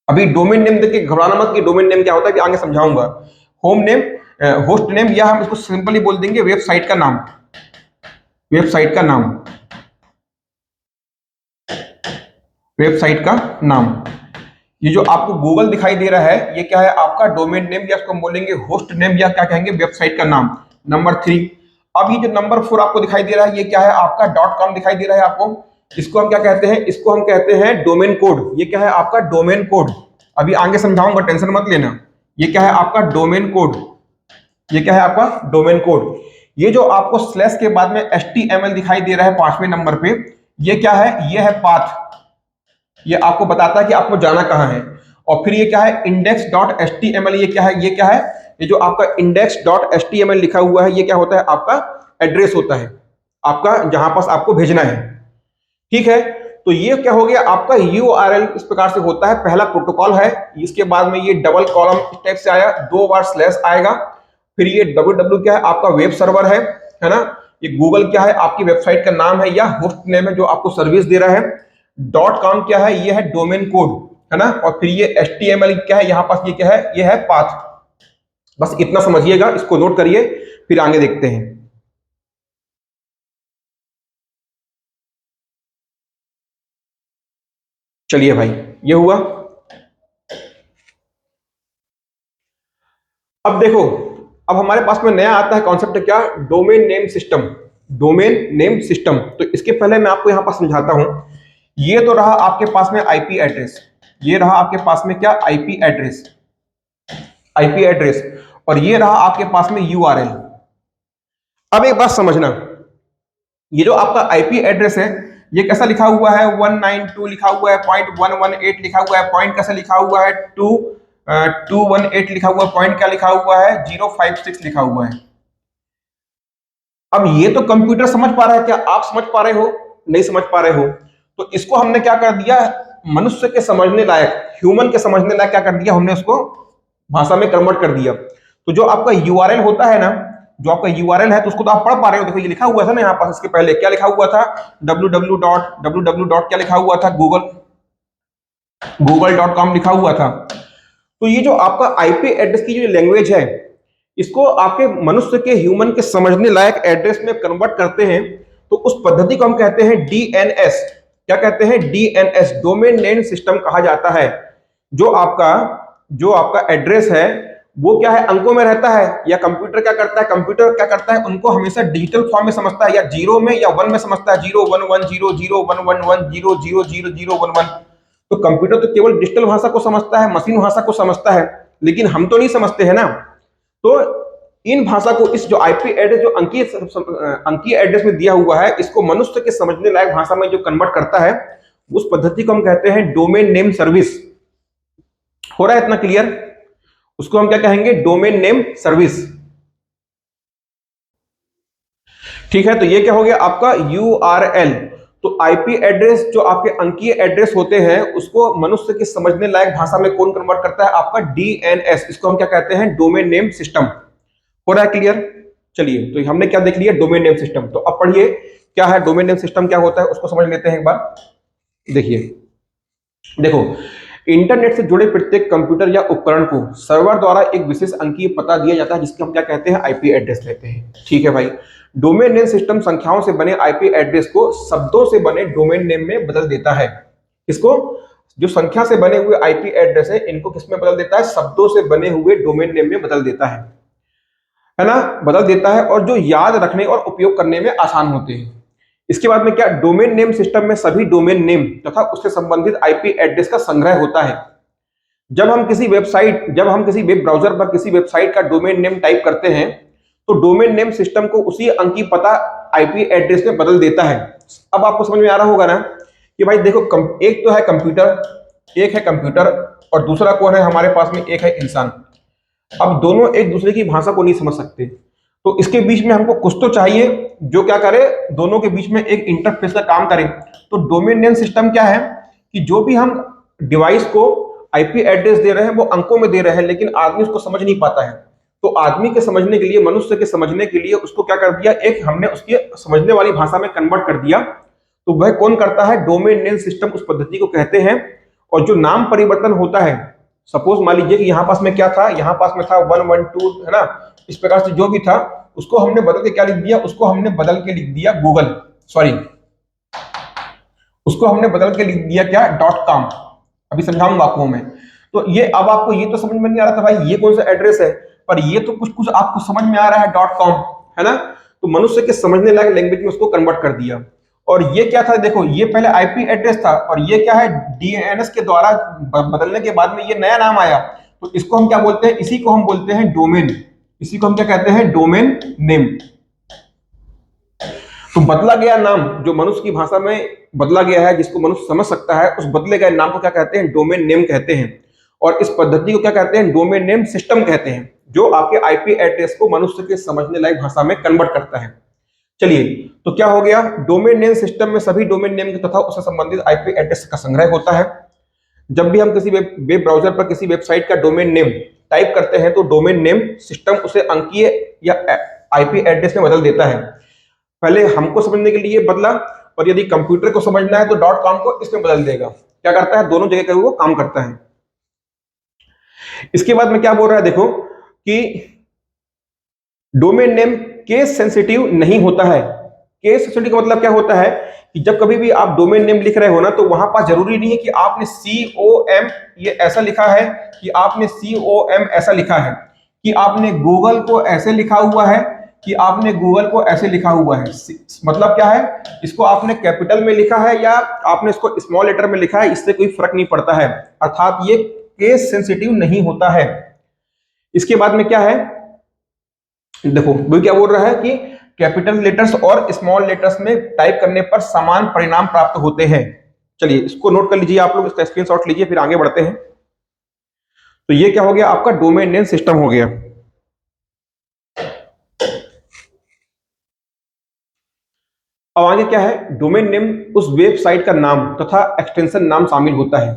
अभी डोमेन नेम देखिए, घबराना मत कि डोमेन नेम क्या होता है, कि आगे समझाऊंगा। होम नेम, होस्ट नेम, या हम इसको सिंपली बोल देंगे वेबसाइट का नाम, वेबसाइट का नाम, वेबसाइट का नाम। ये जो आपको गूगल दिखाई दे रहा है, ये क्या है आपका डोमेन नेम, या इसको हम बोलेंगे होस्ट नेम, या क्या कहेंगे, वेबसाइट का नाम। नंबर 3, अब ये जो नंबर 4 आपको दिखाई दे रहा है, ये क्या है आपका .com दिखाई दे रहा है आपको, इसको हम क्या कहते हैं, इसको हम कहते हैं डोमेन कोड। ये क्या है आपका डोमेन कोड, अभी आगे समझाऊंगा, टेंशन मत लेना। ये क्या है आपका डोमेन कोड, ये क्या है आपका डोमेन कोड। ये जो आपको स्लैश के बाद में HTML दिखाई दे रहा है 5वें नंबर पे, ये क्या है, ये है पाथ, ये आपको बताता है कि आपको जाना कहां है। और फिर ये क्या है, index.html, ये क्या है, ये क्या है, ये जो आपका index.html लिखा हुआ है, ये क्या होता है आपका एड्रेस होता है, आपका जहां पास आपको भेजना है। ठीक है, तो ये क्या हो गया आपका यूआरएल, इस प्रकार से होता है। पहला प्रोटोकॉल है, इसके बाद में ये डबल कॉलम टेक्स्ट से आया, 2 बार स्लैश आएगा। फिर ये www क्या है आपका वेब सर्वर है ना। ये गूगल क्या है, आपकी वेबसाइट का नाम है या होस्ट नेम है जो आपको सर्विस दे रहा है। .com क्या है, ये है डोमेन कोड, है ना। और फिर ये HTML क्या है, यहां पास ये क्या है, ये है पाथ। बस इतना समझिएगा, इसको नोट करिए, फिर आगे देखते हैं। चलिए भाई, ये हुआ। अब देखो, अब हमारे पास में नया आता है कॉन्सेप्ट, क्या, domain name system, domain name system. तो इसके पहले मैं आपको यहां पर समझाता हूं। ये तो रहा आपके पास में आईपी एड्रेस, ये रहा आपके पास में क्या, आईपी एड्रेस। आईपी एड्रेस, और ये रहा आपके पास में यूआरएल। अब एक बात समझना, ये जो आपका आईपी एड्रेस है ये कैसा लिखा हुआ है, 192 लिखा हुआ है, .118 लिखा हुआ है, पॉइंट कैसा लिखा हुआ है, 218 लिखा हुआ है, पॉइंट क्या लिखा हुआ है, 056 लिखा हुआ है। अब ये तो कंप्यूटर समझ पा रहा है, क्या आप समझ पा रहे हो? नहीं समझ पा रहे हो। तो इसको हमने क्या कर दिया, मनुष्य के समझने लायक, ह्यूमन के समझने लायक क्या कर दिया, हमने उसको भाषा में कन्वर्ट कर दिया। तो जो आपका यूआरएल होता है ना, जो आपका यूआरएल है, तो उसको तो आप पढ़ पा रहे हो। देखो ये लिखा हुआ था ना यहाँ पास, इसके पहले क्या लिखा हुआ था, www. क्या लिखा हुआ था, google.com लिखा हुआ था। तो ये जो आपका आईपी एड्रेस की जो लैंग्वेज है, इसको आपके मनुष्य के, ह्यूमन के समझने लायक एड्रेस में कन्वर्ट करते हैं, तो उस पद्धति को हम कहते हैं डीएनएस। क्या कहते हैं, डीएनएस, डोमेन नेम सिस्टम कहा जाता है। जो आपका एड्रेस है वो क्या है, अंकों में रहता है, या कंप्यूटर क्या करता है, उनको हमेशा डिजिटल फॉर्म में समझता है, या जीरो में या वन में समझता है, 01100 0111 0000011। तो कंप्यूटर तो केवल डिजिटल भाषा को समझता है, मशीन भाषा को समझता है, लेकिन हम तो नहीं समझते हैं ना। तो इन भाषा को, इस जो आईपी एड्रेस जो अंकीय एड्रेस में दिया हुआ है, इसको मनुष्य के समझने लायक भाषा में जो कन्वर्ट करता है, उस पद्धति को हम कहते हैं डोमेन नेम सर्विस। हो रहा है इतना क्लियर? उसको हम क्या कहेंगे, डोमेन नेम सर्विस। ठीक है, तो ये क्या हो गया आपका यूआरएल। तो आईपी एड्रेस जो आपके अंकीय एड्रेस होते हैं, उसको मनुष्य के समझने लायक भाषा में कौन कन्वर्ट करता है, आपका डीएनएस। इसको हम क्या कहते हैं, डोमेन नेम सिस्टम। हो रहा है क्लियर? चलिए, तो हमने क्या देख लिया, डोमेन नेम सिस्टम। तो अब पढ़िए क्या है डोमेन नेम सिस्टम, क्या होता है उसको समझ लेते हैं एक बार। देखिए, देखो, इंटरनेट से जुड़े प्रत्येक कंप्यूटर या उपकरण को सर्वर द्वारा एक विशेष अंकीय पता दिया जाता है, जिसके हम क्या कहते हैं, आईपी एड्रेस कहते हैं। ठीक है भाई, डोमेन नेम सिस्टम संख्याओं से बने आईपी एड्रेस को शब्दों से बने डोमेन नेम में बदल देता है। इसको, जो संख्या से बने हुए आईपी एड्रेस है, इनको किसमें बदल देता है, शब्दों से बने हुए डोमेन नेम में बदल देता है ना, बदल देता है, और जो याद रखने और उपयोग करने में आसान होते हैं। इसके बाद में क्या, डोमेन नेम सिस्टम में सभी डोमेन नेम तथा उससे संबंधित आईपी एड्रेस का संग्रह होता है। जब हम किसी वेब ब्राउजर पर किसी वेबसाइट का डोमेन नेम टाइप करते हैं, तो डोमेन नेम सिस्टम को उसी अंकीय पता आईपी एड्रेस में बदल देता है। अब आपको समझ में आ रहा होगा ना कि भाई देखो, एक तो है कंप्यूटर, और दूसरा कौन है हमारे पास में, एक है इंसान। अब दोनों एक दूसरे की भाषा को नहीं समझ सकते, तो इसके बीच में हमको कुछ तो चाहिए जो क्या करे, दोनों के बीच में एक इंटरफेस का काम करे। तो डोमेन नेम सिस्टम क्या है कि जो भी हम डिवाइस को आईपी एड्रेस दे रहे हैं, वो अंकों में दे रहे हैं, लेकिन आदमी उसको समझ नहीं पाता है। तो आदमी के समझने के लिए, मनुष्य के समझने के लिए, उसको क्या कर दिया, एक हमने उसके समझने वाली भाषा में कन्वर्ट कर दिया। तो वह कौन करता है, डोमेन नेम सिस्टम उस पद्धति को कहते हैं। और जो नाम परिवर्तन होता है, सपोज मान लीजिए कि यहाँ पास में क्या था, यहाँ पास में था 112, है ना, इस प्रकार से जो भी था, उसको हमने बदल के क्या लिख दिया, उसको हमने बदल के लिख दिया उसको हमने बदल के लिख दिया क्या, .com। अभी समझाऊंगा आपको मैं। तो ये, अब आपको ये तो समझ में नहीं आ रहा था भाई ये कौन सा एड्रेस है, पर ये तो कुछ कुछ आपको समझ में आ रहा है, .com, है ना। तो मनुष्य के समझने लायक लैंग्वेज में उसको कन्वर्ट कर दिया। और ये क्या था, देखो, ये पहले आईपी एड्रेस था, और ये क्या है, डीएनएस के द्वारा बदलने के बाद में ये नया नाम आया। तो इसको हम क्या बोलते हैं, इसी को हम बोलते हैं डोमेन। इसी को हम क्या कहते हैं, डोमेन नेम। तो बदला गया नाम जो मनुष्य की भाषा में बदला गया है, जिसको मनुष्य समझ सकता है, उस बदले गए नाम को क्या कहते हैं, डोमेन नेम कहते हैं। और इस पद्धति को क्या कहते हैं, डोमेन नेम सिस्टम कहते हैं, जो आपके आईपी एड्रेस को मनुष्य के समझने लायक भाषा में कन्वर्ट करता है। चलिए, तो क्या हो गया, डोमेन नेम सिस्टम में सभी डोमेन नेम तथा उससे संबंधित आईपी एड्रेस का संग्रह होता है। जब भी हम किसी वेब ब्राउजर पर किसी वेबसाइट का डोमेन नेम टाइप करते हैं, तो डोमेन नेम सिस्टम उसे अंकीय या आईपी एड्रेस में बदल देता है। पहले हमको समझने के लिए बदला, और यदि कंप्यूटर को समझना है तो .com को इसमें बदल देगा। क्या करता है, दोनों जगह का वो काम करता है। इसके बाद में क्या बोल रहा है, देखो कि डोमेन नेम केस सेंसिटिव नहीं होता है। केस सेंसिटिव का मतलब क्या होता है कि जब कभी भी आप डोमेन नेम लिख रहे हो ना, तो वहां पास जरूरी नहीं है कि आपने COM ये ऐसा लिखा है, कि आपने COM ऐसा लिखा है, कि आपने गूगल को ऐसे लिखा हुआ है, कि आपने गूगल को ऐसे लिखा हुआ है। मतलब क्या है, इसको आपने कैपिटल में लिखा है या आपने इसको स्मॉल लेटर में लिखा है, इससे कोई फर्क नहीं पड़ता है। अर्थात ये केस सेंसिटिव नहीं होता है। इसके बाद में क्या है, देखो वो क्या बोल रहा है कि कैपिटल लेटर्स और स्मॉल लेटर्स में टाइप करने पर समान परिणाम प्राप्त होते हैं। चलिए इसको नोट कर लीजिए आप लोग, इसका स्क्रीनशॉट लीजिए, फिर आगे बढ़ते हैं। तो ये क्या हो गया, आपका डोमेन नेम सिस्टम हो गया। अब आगे क्या है, डोमेन नेम उस वेबसाइट का नाम तथा एक्सटेंशन नाम शामिल होता है।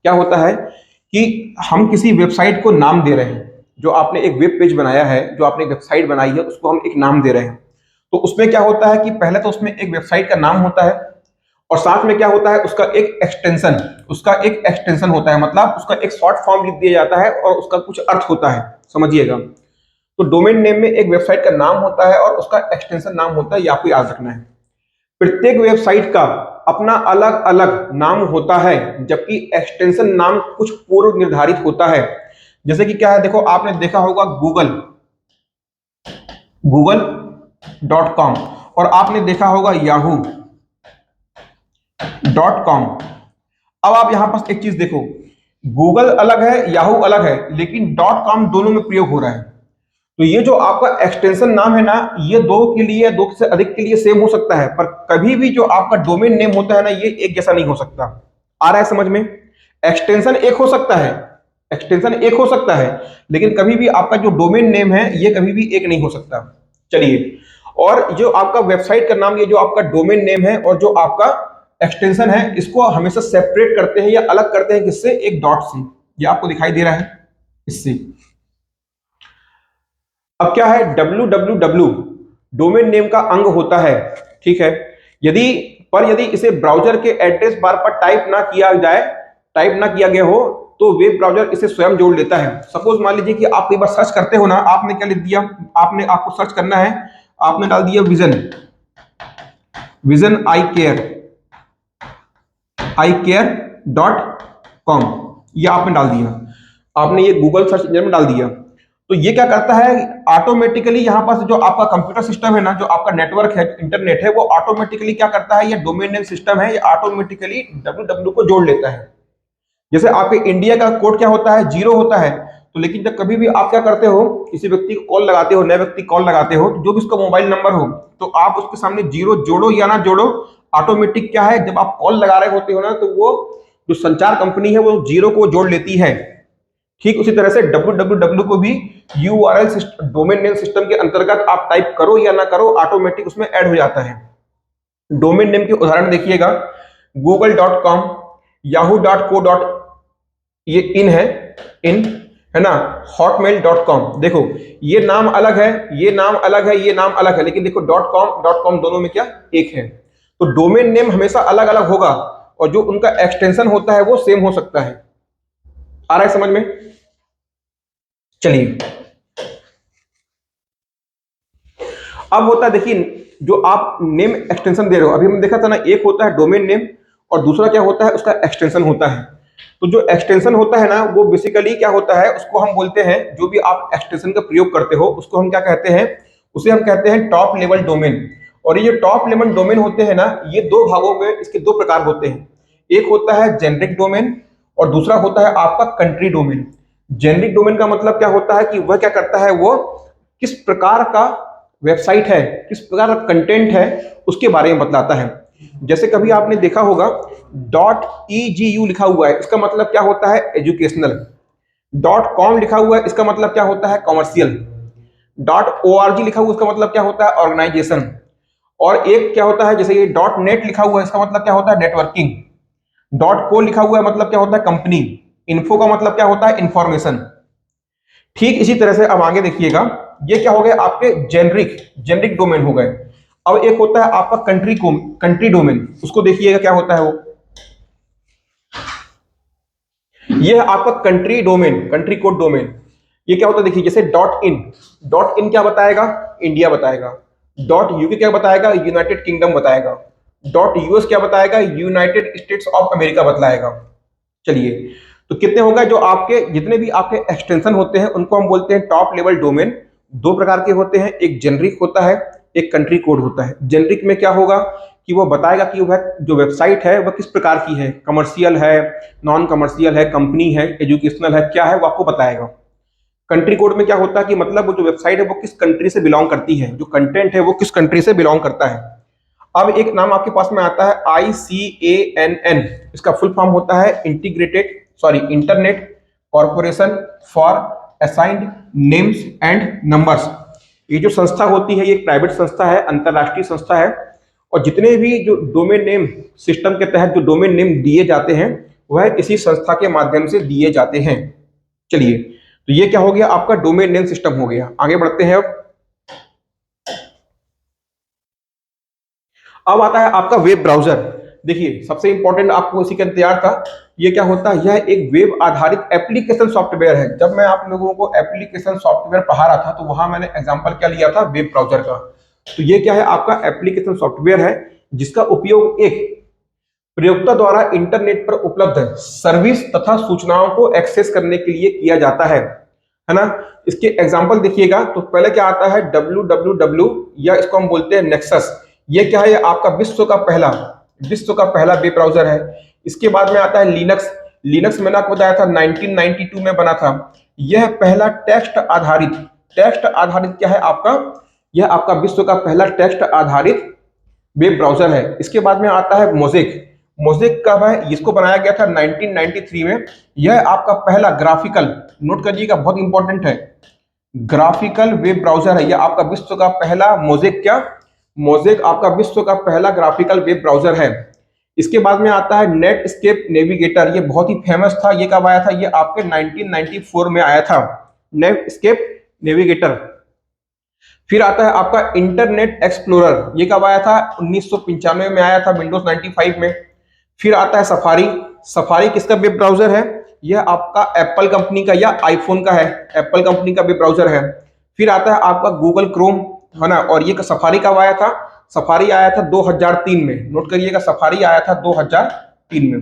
क्या होता है कि हम किसी वेबसाइट को नाम दे रहे हैं, जो आपने एक वेब पेज बनाया है, जो आपने एक वेबसाइट बनाई है, उसको हम एक नाम दे रहे हैं। तो उसमें क्या होता है कि पहले तो उसमें एक वेबसाइट का नाम होता है, और साथ में क्या होता है, उसका एक एक्सटेंशन होता है, मतलब उसका एक शॉर्ट फॉर्म लिख दिया जाता है और उसका कुछ अर्थ होता है, समझिएगा। तो डोमेन नेम में एक वेबसाइट का नाम होता है और उसका एक्सटेंशन नाम होता है, ये आपको याद रखना है। प्रत्येक वेबसाइट का अपना अलग अलग नाम होता है, जबकि एक्सटेंशन नाम कुछ पूर्व निर्धारित होता है। जैसे कि क्या है, देखो आपने देखा होगा गूगल.com, और आपने देखा होगा yahoo.com। अब आप यहां पर एक चीज देखो, गूगल अलग है, याहू अलग है, लेकिन .com दोनों में प्रयोग हो रहा है। तो ये जो आपका एक्सटेंशन नाम है ना, ये दो से अधिक के लिए सेम हो सकता है, पर कभी भी जो आपका डोमेन नेम होता है ना, ये एक जैसा नहीं हो सकता। आ रहा है समझ में? एक्सटेंशन एक हो सकता है, लेकिन कभी भी आपका जो डोमेन नेम है, ये कभी भी एक नहीं हो सकता। चलिए, और जो आपका वेबसाइट का नाम, ये जो आपका डोमेन नेम है और जो आपका एक्सटेंशन है, इसको हमेशा सेपरेट करते हैं या अलग करते हैं, किससे? एक डॉट से। ये आपको दिखाई दे रहा है, इससे। अब क्या है, www डोमेन नेम का अंग होता है, ठीक है। यदि इसे ब्राउजर के एड्रेस बार पर टाइप ना किया गया हो, तो वेब ब्राउजर इसे स्वयं जोड़ लेता है। सपोज मान लीजिए कि आप कई बार सर्च करते हो ना, आपने क्या लिख दिया, आपको सर्च करना है, आपने डाल दिया विजन आई केयर.com, ये आपने डाल दिया, आपने ये गूगल सर्च इंजन में डाल दिया। तो ये क्या करता है, ऑटोमेटिकली यहां पर जो आपका कंप्यूटर सिस्टम है ना, जो आपका नेटवर्क है, इंटरनेट है, वो ऑटोमेटिकली क्या करता है, ये डोमेन नेम सिस्टम है, ये ऑटोमेटिकली www को जोड़ लेता है। जैसे आपके इंडिया का कोड क्या होता है, 0 होता है। तो लेकिन जब कभी भी आप क्या करते हो, किसी व्यक्ति को कॉल लगाते हो, नए व्यक्ति कॉल लगाते हो, तो जो भी उसका मोबाइल नंबर हो, तो आप उसके सामने 0 जोड़ो या ना जोड़ो, ऑटोमेटिक क्या है, जब आप कॉल लगा रहे होते हो ना, तो वो जो संचार कंपनी है, वो 0 को जोड़ लेती है। ठीक उसी तरह से www को भी URL डोमेन नेम सिस्टम के अंतर्गत आप टाइप करो या ना करो, ऑटोमेटिक उसमें ऐड हो जाता है। डोमेन नेम के उदाहरण देखिएगा, google.com, yahoo.co. ये इन है ना, hotmail.com। देखो ये नाम अलग है, ये नाम अलग है, लेकिन देखो .com दोनों में क्या एक है। तो डोमेन नेम हमेशा अलग अलग होगा, और जो उनका एक्सटेंशन होता है वो सेम हो सकता है। आ रहा है समझ में? चलिए, अब होता है, देखिए जो आप नेम एक्सटेंशन दे रहे हो, अभी हमने देखा था ना, एक होता है डोमेन नेम और दूसरा क्या होता है, उसका एक्सटेंशन होता है। तो जो एक्सटेंशन होता है ना, वो बेसिकली क्या होता है, उसको हम बोलते हैं, जो भी आप एक्सटेंशन का प्रयोग करते हो, उसको हम क्या कहते हैं, उसे हम कहते हैं टॉप लेवल डोमेन। और ये टॉप लेवल डोमेन होते हैं ना, ये दो भागों में इसके दो प्रकार होते हैं। एक होता है जेनरिक डोमेन और दूसरा होता है आपका कंट्री डोमेन। जेनरिक डोमेन का मतलब क्या होता है कि वह क्या करता है, वो किस प्रकार का वेबसाइट है, किस प्रकार का कंटेंट है, उसके बारे में बतलाता है। जैसे कभी आपने देखा होगा .edu लिखा हुआ है, इसका मतलब क्या होता है, एजुकेशनल। .com लिखा हुआ है, इसका मतलब क्या होता है, कॉमर्शियल। .org लिखा हुआ है, इसका मतलब क्या होता है, ऑर्गेनाइजेशन। और एक क्या होता है, जैसे ये .net लिखा हुआ है, इसका मतलब क्या होता है, नेटवर्किंग। .co लिखा हुआ है, मतलब क्या होता है, कंपनी। इन्फो का मतलब क्या होता है, इंफॉर्मेशन। ठीक इसी तरह से अब आगे देखिएगा, ये क्या हो गए आपके जेनरिक डोमेन हो गए। अब एक होता है आपका कंट्री डोमेन, उसको देखिएगा क्या होता है वो, ये है आपका कंट्री कोड डोमेन। ये क्या होता है, देखिए जैसे डॉट इन क्या बताएगा, इंडिया बताएगा। .uk क्या बताएगा, यूनाइटेड किंगडम बताएगा। .us क्या बताएगा, यूनाइटेड स्टेट्स ऑफ अमेरिका बतलाएगा। चलिए, तो कितने हो गए, जो आपके जितने भी आपके एक्सटेंशन होते हैं, उनको हम बोलते हैं टॉप लेवल डोमेन। दो प्रकार के होते हैं, एक जेनरिक होता है, एक कंट्री कोड होता है। जेनरिक में क्या होगा कि वो बताएगा कि वह जो वेबसाइट है वह किस प्रकार की है, कमर्शियल है, नॉन कमर्शियल है, कंपनी है, एजुकेशनल है, क्या है, वो आपको बताएगा। कंट्री कोड में क्या होता है कि मतलब वो जो वेबसाइट है वो किस कंट्री से बिलोंग करती है, जो कंटेंट है वो किस कंट्री से बिलोंग करता है। अब एक नाम आपके पास में आता है ICANN, इसका फुल फॉर्म होता है internet corporation for assigned names and numbers. ये जो संस्था होती है ये एक प्राइवेट संस्था है, अंतरराष्ट्रीय संस्था है, और जितने भी जो डोमेन नेम सिस्टम के तहत जो डोमेन नेम दिए जाते हैं वह इसी संस्था के माध्यम से दिए जाते हैं। चलिए, तो ये क्या हो गया, आपका डोमेन नेम सिस्टम हो गया। आगे बढ़ते हैं। अब आता है आपका वेब ब्राउजर। देखिए, सबसे इंपॉर्टेंट आपको इसी का इंतजार था। ये क्या होता है, यह एक वेब आधारित एप्लीकेशन सॉफ्टवेयर है। जब मैं आप लोगों को एप्लीकेशन सॉफ्टवेयर पढ़ा रहा था तो वहां मैंने एग्जांपल क्या लिया था, वेब ब्राउजर का। तो ये क्या है, आपका एप्लीकेशन सॉफ्टवेयर है जिसका उपयोग एक प्रयोक्ता द्वारा इंटरनेट पर उपलब्ध सर्विस तथा सूचनाओं को एक्सेस करने के लिए किया जाता है ना। इसके एग्जांपल देखिएगा, तो पहले क्या आता है, www, या इसको हम बोलते हैं नेक्सस। ये क्या है, ये आपका विश्व का पहला वेब ब्राउजर है। इसके बाद में आता है लिनक्स। लिनक्स मैंने आपको बताया था 1992 में बना था। यह पहला टेक्स्ट आधारित क्या है आपका, यह आपका विश्व का पहला टेक्स्ट आधारित वेब ब्राउजर है। इसके बाद में आता है मोजेक कब है, इसको बनाया गया था 1993 में। यह आपका पहला ग्राफिकल, नोट करिएगा बहुत इंपॉर्टेंट है, ग्राफिकल वेब ब्राउजर है। यह आपका विश्व का पहला मोजेक आपका विश्व का पहला ग्राफिकल वेब ब्राउजर है। इसके बाद में आता है नेटस्केप नेविगेटर। ये बहुत ही फेमस था। ये कब आया था, ये आपके 1994 में आया था, नेटस्केप नेविगेटर। फिर आता है आपका इंटरनेट एक्सप्लोरर। ये कब आया था, 1995 में आया था, विंडोज 95 में। फिर आता है सफारी किसका वेब ब्राउजर है, यह आपका एप्पल कंपनी का या आईफोन का है, एप्पल कंपनी का वेब ब्राउजर है। फिर आता है आपका गूगल क्रोम, है ना। और ये सफारी कब आया था, सफारी आया था 2003 में, नोट करिएगा, सफारी आया था 2003 में।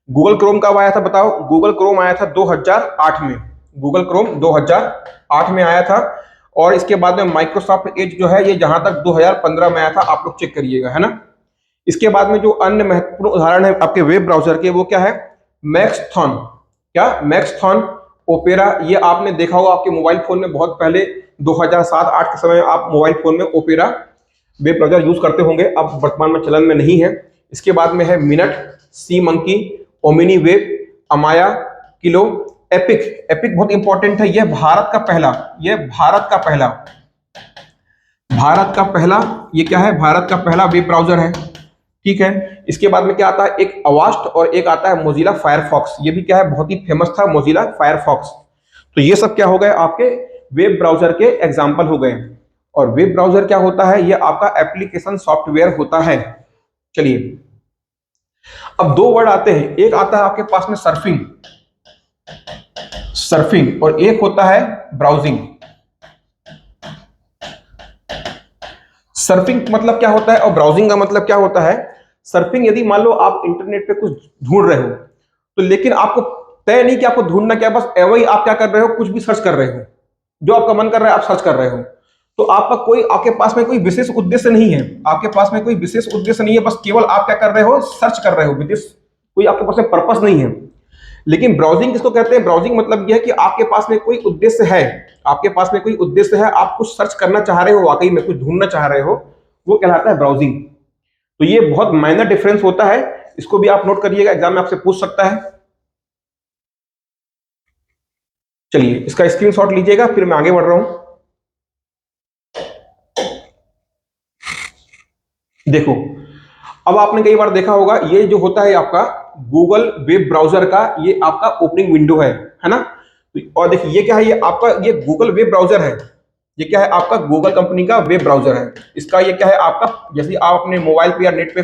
गूगल क्रोम कब आया था बताओ, गूगल क्रोम आया था 2008 में, गूगल क्रोम 2008 में आया था। और इसके बाद में माइक्रोसॉफ्ट एज जो है ये जहां तक 2015 में आया था, आप लोग चेक करिएगा, है ना। इसके बाद में जो अन्य महत्वपूर्ण उदाहरण है आपके वेब ब्राउजर के, वो क्या है, मैक्सथॉन, ओपेरा। ये आपने देखा होगा आपके मोबाइल फोन में, बहुत पहले 2007-8 के समय आप मोबाइल फोन में ओपेरा वेब ब्राउजर यूज करते होंगे, अब वर्तमान में चलन में नहीं है। इसके बाद में है मिनट, SeaMonkey, OmniWeb, Amaya, Kylo, Epic बहुत इंपॉर्टेंट है। यह भारत का पहला ये क्या है, भारत का पहला वेब ब्राउजर है, ठीक है। इसके बाद में क्या आता है, एक अवास्ट और एक आता है मोजिला फायरफॉक्स। ये भी क्या है, बहुत ही फेमस था मोजिला फायरफॉक्स। तो ये सब क्या हो गए, आपके वेब ब्राउजर के एग्जाम्पल हो गए। और वेब ब्राउजर क्या होता है, ये आपका एप्लीकेशन सॉफ्टवेयर होता है। चलिए, अब दो वर्ड आते हैं, एक आता है आपके पास में सर्फिंग और एक होता है ब्राउजिंग। सर्फिंग मतलब क्या होता है और ब्राउजिंग का मतलब क्या होता है। सर्फिंग, यदि मान लो आप इंटरनेट पे कुछ ढूंढ रहे हो, तो लेकिन आपको तय नहीं कि आपको ढूंढना क्या है, बस एवं ही आप क्या कर रहे हो, कुछ भी सर्च कर रहे हो, जो आपका मन कर रहा है आप सर्च कर रहे हो। तो आपके पास में कोई विशेष उद्देश्य नहीं है, बस केवल आप क्या कर रहे हो, सर्च कर रहे हो, विशेष कोई आपके पास में पर्पस नहीं है। लेकिन ब्राउजिंग किसको कहते हैं, ब्राउजिंग मतलब यह है कि आपके पास में कोई उद्देश्य है, आप कुछ सर्च करना चाह रहे हो, वाकई में कुछ ढूंढना चाह रहे हो, वो कहलाता है ब्राउजिंग। तो ये बहुत माइनर डिफरेंस होता है, इसको भी आप नोट करिएगा, एग्जाम में आपसे पूछ सकता है। चलिए, इसका स्क्रीनशॉट लीजिएगा, फिर मैं आगे बढ़ रहा हूं। देखो, अब आपने कई बार देखा होगा, ये जो होता है आपका गूगल वेब ब्राउजर का, ये आपका ओपनिंग विंडो है ना। और देखिए ये क्या है, ये गूगल वेब ब्राउजर है। ये क्या है, आपका गूगल कंपनी का वेब ब्राउजर है। इसका ये क्या है, आपका जैसे आप अपने मोबाइल पे या नेट पे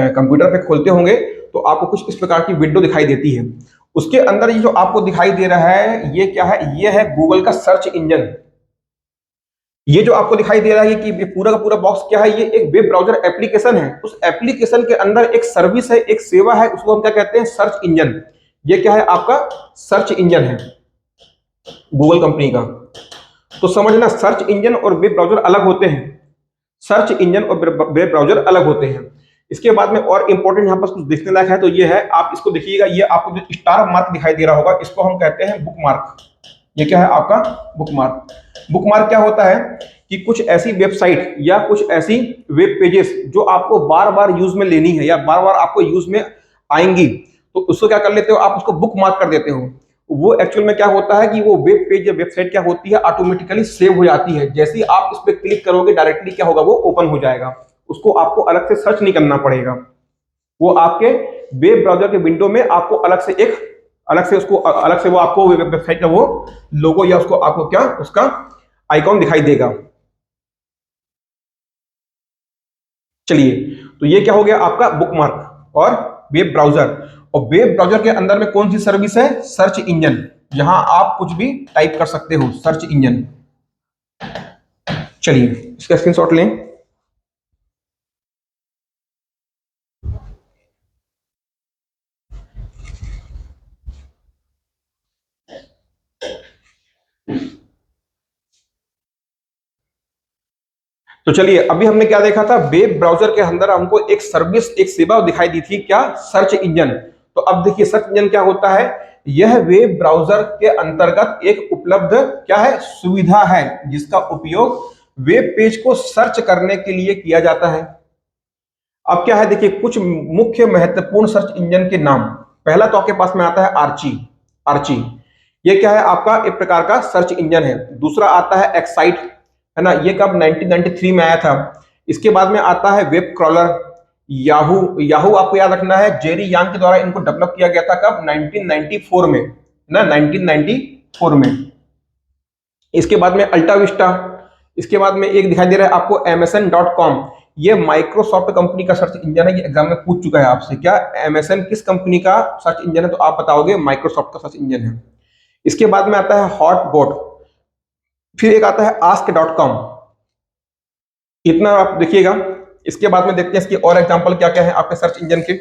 कंप्यूटर पे खोलते होंगे तो आपको कुछ इस प्रकार की विंडो दिखाई देती है। उसके अंदर ये जो आपको दिखाई दे रहा है, ये क्या है, ये है गूगल का सर्च इंजन। ये जो आपको दिखाई दे रहा है कि ये पूरा का पूरा बॉक्स क्या है, ये एक वेब ब्राउजर एप्लीकेशन है। उस एप्लीकेशन के अंदर एक सर्विस है, एक सेवा है, उसको हम क्या कहते हैं, सर्च इंजन। ये क्या है, आपका सर्च इंजन है गूगल कंपनी का। तो समझना, सर्च इंजन और वेब ब्राउजर अलग होते हैं। इसके बाद में और इंपॉर्टेंट यहाँ पर कुछ देखने लायक है, तो ये है, आप इसको देखिएगा, ये आपको जो स्टार मार्क दिखाई दे रहा होगा, इसको हम कहते हैं बुक मार्क। ये क्या है आपका बुकमार्क। बुकमार्क क्या होता है कि कुछ ऐसी वेबसाइट या कुछ ऐसी वेब पेजेस जो आपको बार बार यूज में लेनी है या बार बार आपको यूज में आएंगी, तो उसको क्या कर लेते हो आप, उसको बुकमार्क कर देते हो। वो एक्चुअल में क्या होता है कि वो वेब पेज या वेबसाइट क्या होती है, ऑटोमेटिकली सेव हो जाती है। जैसे ही आप इस पर क्लिक करोगे डायरेक्टली क्या होगा, वो ओपन हो जाएगा। उसको आपको अलग से सर्च नहीं करना पड़ेगा। वो आपके वेब ब्राउजर के विंडो में आपको अलग से वो आपको वेबसाइट का वो लोगो या उसको आपको क्या उसका आइकॉन दिखाई देगा। चलिए, तो ये क्या हो गया आपका बुकमार्क और वेब ब्राउजर। और वेब ब्राउजर के अंदर में कौन सी सर्विस है, सर्च इंजन, जहां आप कुछ भी टाइप कर सकते हो, सर्च इंजन। चलिए इसका स्क्रीनशॉट लें। तो चलिए, अभी हमने क्या देखा था, वेब ब्राउजर के अंदर हमको एक सर्विस, एक सेवा दिखाई दी थी, क्या, सर्च इंजन। तो अब देखिए सर्च इंजन क्या होता है, यह वेब ब्राउजर के अंतर्गत एक उपलब्ध क्या है, सुविधा है, जिसका उपयोग वेब पेज को सर्च करने के लिए किया जाता है। अब क्या है देखिए, कुछ मुख्य महत्वपूर्ण सर्च इंजन के नाम। पहला तो आपके पास में आता है आर्ची। आर्ची ये क्या है आपका, एक प्रकार का सर्च इंजन है। दूसरा आता है एक्साइट, है ना, ये कब 1993 में आया था। इसके बाद में आता है वेब क्रॉलर। याहू, याहू आपको याद रखना है, जेरी यांग के द्वारा इनको डेवलप किया गया था, कब, 1994 में, ना 1994 में। इसके बाद में अल्टा विस्टा। इसके बाद में एक दिखाई दे रहा है आपको MSN.com। ये माइक्रोसॉफ्ट कंपनी का सर्च इंजन है। ये एग्जाम में पूछ चुका है आपसे, क्या MSN किस कंपनी का सर्च इंजन है, तो आप बताओगे माइक्रोसॉफ्ट का सर्च इंजन है। इसके बाद में आता है हॉटबॉट। फिर एक आता है ask.com। इतना आप देखिएगा। इसके बाद में देखते हैं इसके और एग्जांपल क्या क्या है आपके सर्च इंजन के।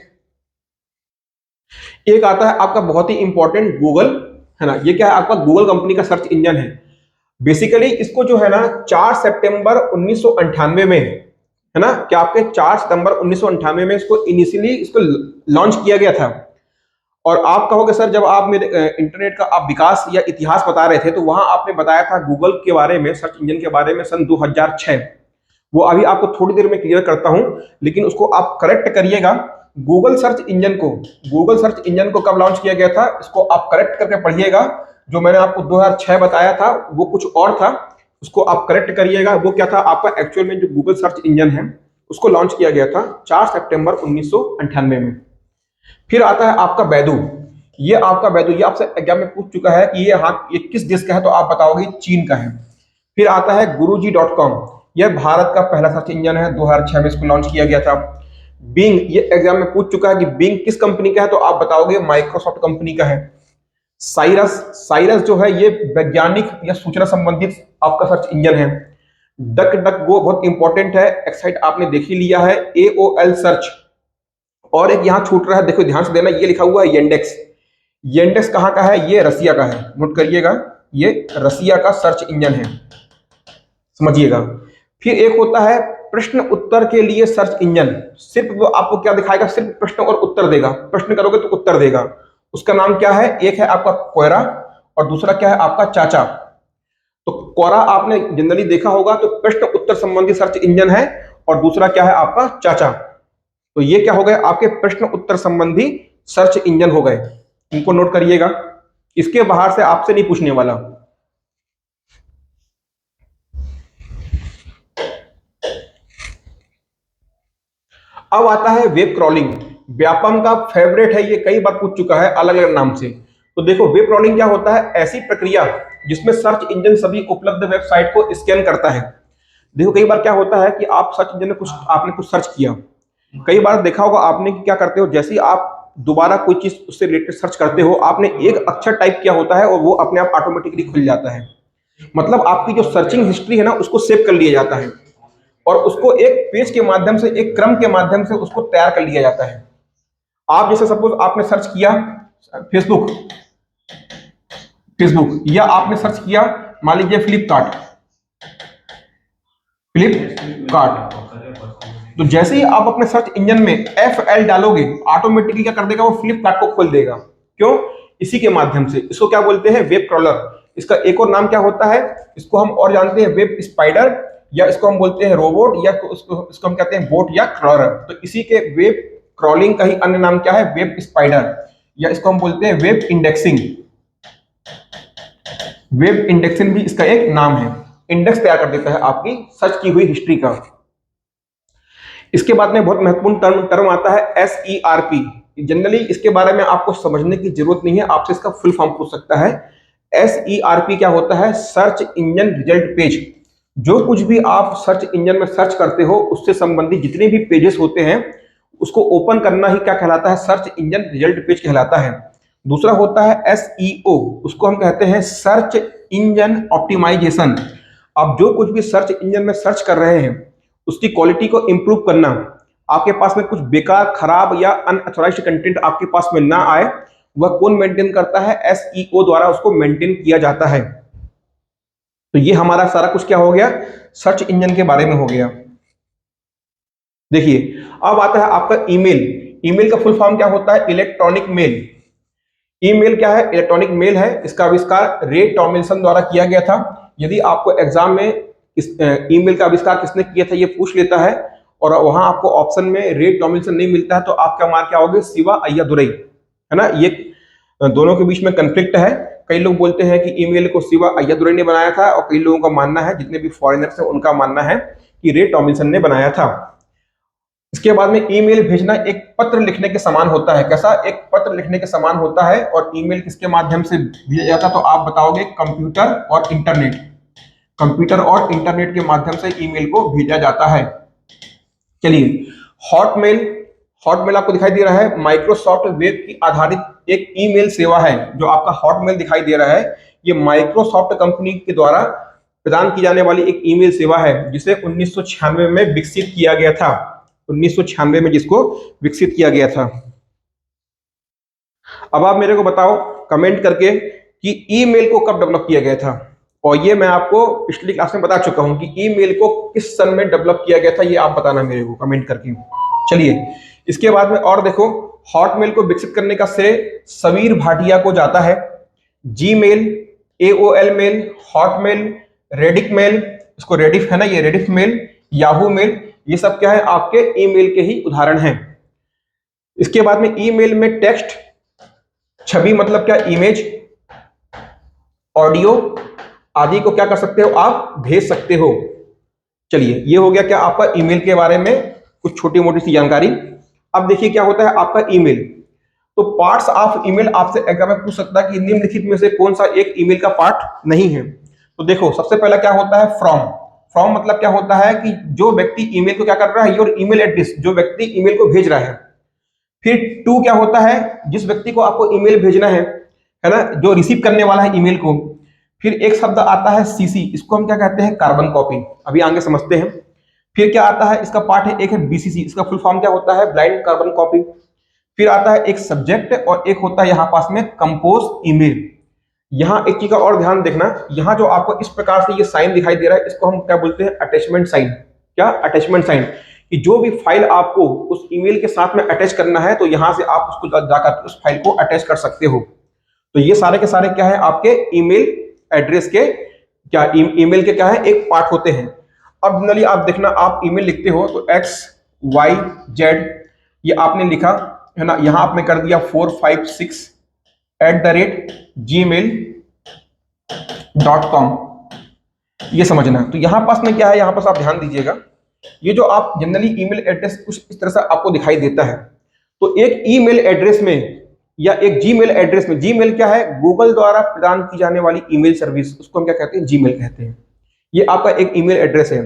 एक आता है आपका बहुत ही इंपॉर्टेंट गूगल, है ना, ये क्या है आपका गूगल कंपनी का सर्च इंजन है। बेसिकली इसको जो है ना 4 सितंबर 1998 में, है ना, क्या आपके 4 सितंबर 1998 में इसको इनिशियली इसको लॉन्च किया गया था। और आप कहोगे सर, जब आप मेरे इंटरनेट का आप विकास या इतिहास बता रहे थे तो वहां आपने बताया था गूगल के बारे में, सर्च इंजन के बारे में सन 2006। वो अभी आपको थोड़ी देर में क्लियर करता हूं, लेकिन उसको आप करेक्ट करिएगा। गूगल सर्च इंजन को, गूगल सर्च इंजन को कब लॉन्च किया गया था, इसको आप करेक्ट करके पढ़िएगा। जो मैंने आपको 2006 बताया था वो कुछ और था, उसको आप करेक्ट करिएगा। वो क्या था आपका, एक्चुअल में जो गूगल सर्च इंजन है उसको लॉन्च किया गया था 4 सितंबर 1998 में। फिर आता है आपका बैदू। ये आपका बैदू, ये आपसे एग्जाम में पूछ चुका है कि ये किस देश का है, तो आप बताओगे चीन का है। फिर आता है guruji.com। यह भारत का पहला सर्च इंजन है, 2006 में इसको लॉन्च किया गया था। बिंग, ये एग्जाम में पूछ चुका है कि बिंग किस कंपनी का है, तो आप बताओगे माइक्रोसॉफ्ट कंपनी का है। साइरस, साइरस जो है ये वैज्ञानिक या सूचना संबंधित आपका सर्च इंजन है। डक डक गो बहुत इंपॉर्टेंट है, एक्साइट आपने देख ही लिया है। AOL search. और एक यहां छूट रहा है, देखो ध्यान से देना, ये लिखा हुआ है येंडेक्स। येंडेक्स कहां का है, ये रसिया का है, नोट करिएगा, ये रसिया का सर्च इंजन है, समझिएगा। फिर एक होता है प्रश्न उत्तर के लिए सर्च इंजन। सिर्फ वो आपको क्या दिखाएगा, सिर्फ प्रश्न और उत्तर देगा, प्रश्न करोगे तो उत्तर देगा। उसका नाम क्या है, एक है आपका क्वेरा और दूसरा क्या है आपका चाचा। तो क्वेरा आपने जनरली देखा होगा, तो प्रश्न उत्तर संबंधी सर्च इंजन है, और दूसरा क्या है आपका चाचा। तो ये क्या हो गए आपके प्रश्न उत्तर संबंधी सर्च इंजन हो गए, इनको नोट करिएगा। इसके बाहर से आपसे नहीं पूछने वाला। अब आता है वेब क्रॉलिंग। व्यापम का फेवरेट है, ये कई बार पूछ चुका है अलग अलग नाम से। तो देखो वेब क्रॉलिंग क्या होता है, ऐसी प्रक्रिया जिसमें सर्च इंजन सभी उपलब्ध वेबसाइट को स्कैन करता है। देखो कई बार क्या होता है कि आप सर्च इंजन में कुछ, आपने कुछ सर्च किया, कई बार देखा होगा आपने कि क्या करते हो, जैसे ही आप दोबारा कोई चीज उससे रिलेटेड सर्च करते हो, आपने एक अक्षर टाइप किया होता है और वो अपने आप ऑटोमेटिकली खुल जाता है। मतलब आपकी जो सर्चिंग हिस्ट्री है ना, उसको सेव कर लिया जाता है और उसको एक पेज के माध्यम से, एक क्रम के माध्यम से उसको तैयार कर लिया जाता है। आप जैसे सपोज आपने सर्च किया फेसबुक, फेसबुक, या आपने सर्च किया मान लीजिए फ्लिपकार्ट, फ्लिपकार्ट। तो जैसे ही आप अपने सर्च इंजन में FL डालोगे, ऑटोमेटिकली क्या कर देगा, वो फ्लिपकार्ट को खोल देगा। क्यों, इसी के माध्यम से। इसको क्या बोलते हैं, वेब क्रॉलर। इसका एक और नाम क्या होता है, इसको हम और जानते हैं वेब स्पाइडर, या इसको हम बोलते हैं रोबोट, या तो इसको हम कहते हैं बोट या क्रॉलर। तो इसी के वेब क्रॉलिंग का ही अन्य नाम क्या है, वेब स्पाइडर, या इसको हम बोलते हैं वेब इंडेक्सिंग। वेब इंडेक्सिंग भी इसका एक नाम है। इंडेक्स तैयार कर देता है आपकी सर्च की हुई हिस्ट्री का। इसके बाद में बहुत महत्वपूर्ण टर्म आता है SERP। जनरली इसके बारे में आपको समझने की जरूरत नहीं है, आपसे इसका फुल फॉर्म पूछ सकता है। SERP क्या होता है, सर्च इंजन रिजल्ट पेज। जो कुछ भी आप सर्च इंजन में सर्च करते हो उससे संबंधित जितने भी पेजेस होते हैं उसको ओपन करना ही क्या कहलाता है, सर्च इंजन रिजल्ट पेज कहलाता है। दूसरा होता है SEO, उसको हम कहते हैं सर्च इंजन ऑप्टिमाइजेशन। आप जो कुछ भी सर्च इंजन में सर्च कर रहे हैं उसकी क्वालिटी को इंप्रूव करना, आपके पास में कुछ बेकार, खराब या अनऑथराइज्ड कंटेंट आपके पास में ना आए, वह कौन मेंटेन करता है, SEO द्वारा उसको मेंटेन किया जाता है। तो ये हमारा सारा कुछ क्या हो गया, सर्च इंजन के बारे में हो गया। देखिए अब आता है आपका ईमेल। ईमेल का फुल फॉर्म क्या होता है, इलेक्ट्रॉनिक मेल। ईमेल क्या है, इलेक्ट्रॉनिक मेल है। इसका आविष्कार रे टॉमिल्सन द्वारा किया गया था। यदि आपको एग्जाम में इस ईमेल का आविष्कार किसने किया था ये पूछ लेता है और वहां आपको ऑप्शन में रे टॉमिल्सन नहीं मिलता है तो आपका मार्क क्या होगा, शिवा अय्यादुरई, है ना। ये दोनों के बीच में कंफ्लिक्ट है। कई लोग बोलते हैं कि ईमेल को शिवा अय्यादुरई ने बनाया था और कई लोगों का मानना है, जितने भी फॉरेनर्स हैं उनका मानना है कि रे टॉमिल्सन ने बनाया था। इसके बाद में ईमेल भेजना एक पत्र लिखने के समान होता है। कैसा, एक पत्र लिखने के समान होता है। और ईमेल किसके माध्यम से भेजा जाता है, तो आप बताओगे कंप्यूटर और इंटरनेट। कंप्यूटर और इंटरनेट के माध्यम से ईमेल को भेजा जाता है। चलिए हॉटमेल। हॉटमेल आपको दिखाई दे रहा है, माइक्रोसॉफ्ट वेब की आधारित एक ईमेल सेवा है। जो आपका हॉटमेल दिखाई दे रहा है ये माइक्रोसॉफ्ट कंपनी के द्वारा प्रदान की जाने वाली एक ईमेल सेवा है जिसे 1996 में विकसित किया गया था। 1996 में जिसको विकसित किया गया था। अब आप मेरे को बताओ कमेंट करके कि ईमेल को कब डेवलप किया गया था। और ये मैं आपको पिछली क्लास में बता चुका हूं कि ईमेल को किस सन में डेवलप किया गया था, ये आप बताना मेरे को कमेंट करके। चलिए इसके बाद में और देखो, हॉटमेल को विकसित करने का श्रेय समीर भाटिया को जाता है। Gmail, AOL mail, Hotmail, Rediff mail, इसको रेडिफ है ना, ये रेडिफ मेल, याहू मेल, ये सब क्या है, आपके ईमेल के ही उदाहरण हैं। इसके बाद में ईमेल में टेक्स्ट, छवि मतलब क्या, इमेज, ऑडियो आदि को क्या कर सकते हो, आप भेज सकते हो। चलिए ये हो गया क्या आपका ईमेल के बारे में कुछ छोटी मोटी सी जानकारी। अब देखिए क्या होता है आपका ईमेल। तो पार्ट्स ऑफ ईमेल आपसे एग्जाम में पूछ सकता है कि निम्नलिखित में से कौन सा एक ईमेल का पार्ट नहीं है। तो देखो सबसे पहला क्या होता है, फ्रॉम। फ्रॉम मतलब क्या होता है कि जो व्यक्ति ईमेल को क्या कर रहा है, योर ईमेल एड्रेस, जो व्यक्ति ईमेल को भेज रहा है। फिर टू क्या होता है, जिस व्यक्ति को आपको ईमेल भेजना है ना, जो रिसीव करने वाला है ईमेल को। फिर एक शब्द आता है सीसी, इसको हम क्या कहते हैं, कार्बन कॉपी। अभी आगे समझते हैं। फिर क्या आता है, इसका पार्ट है एक है बीसीसी, इसका फुल फॉर्म क्या होता है, ब्लाइंड कार्बन कॉपी। फिर आता है एक सब्जेक्ट और एक होता है यहाँ पास में कंपोज ईमेल। यहाँ एक चीज का और ध्यान देखना, यहाँ जो आपको इस प्रकार से ये साइन दिखाई दे रहा है इसको हम क्या बोलते हैं, अटैचमेंट साइन। क्या, अटैचमेंट साइन। कि जो भी फाइल आपको उस ईमेल के साथ में अटैच करना है तो यहां से आप उसको जाकर उस फाइल को अटैच कर सकते हो। तो ये सारे के सारे क्या है, आपके ईमेल एड्रेस के क्या, ईमेल के क्या है, एक पार्ट होते हैं। अब जनरली आप देखना, आप ईमेल लिखते हो तो XYZ ये आपने लिखा है ना, यहां आपने कर दिया 456@gmail.com, ये समझना। तो यहां पास में क्या है, यहां पास आप ध्यान दीजिएगा, ये जो आप जनरली ईमेल एड्रेस कुछ इस तरह से आपको दिखाई देता है। तो एक ईमेल एड्रेस में या एक जीमेल एड्रेस में, जीमेल क्या है, गूगल द्वारा प्रदान की जाने वाली ईमेल सर्विस, उसको हम क्या कहते हैं, जीमेल कहते हैं। ये आपका एक ईमेल एड्रेस है।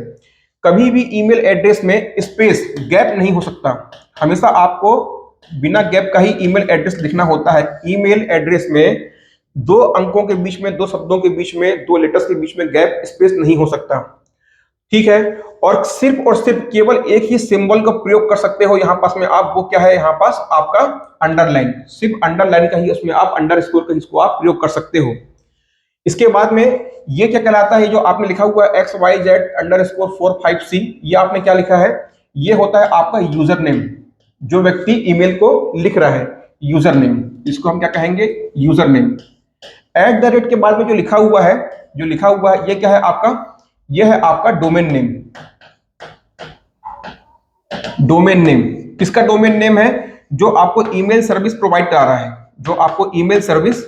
कभी भी ईमेल एड्रेस में स्पेस, गैप नहीं हो सकता। हमेशा आपको बिना गैप का ही ईमेल एड्रेस लिखना होता है। ईमेल एड्रेस में 2 अंकों के बीच में, 2 शब्दों के बीच में, 2 लेटर्स के बीच में गैप, स्पेस नहीं हो सकता। ठीक है। और सिर्फ केवल एक ही सिंबल का प्रयोग कर सकते हो यहाँ पास में आप, वो क्या है, यहाँ पास आपका अंडरलाइन। सिर्फ अंडरलाइन का ही उसमें आप अंडरस्कोर का इसको आप प्रयोग कर सकते हो। इसके बाद में ये क्या कहलाता है, जो आपने लिखा हुआ है XYZ_456, ये आपने क्या लिखा है, ये होता है आपका यूजर नेम। जो व्यक्ति ईमेल को लिख रहा है, यूजर नेम, इसको हम क्या कहेंगे, user name. At the rate के बाद में जो लिखा हुआ है, ये क्या है आपका, ये है आपका डोमेन नेम। डोमेन नेम किसका डोमेन नेम है? जो आपको ईमेल सर्विस प्रोवाइड करा रहा है, जो आपको ईमेल सर्विस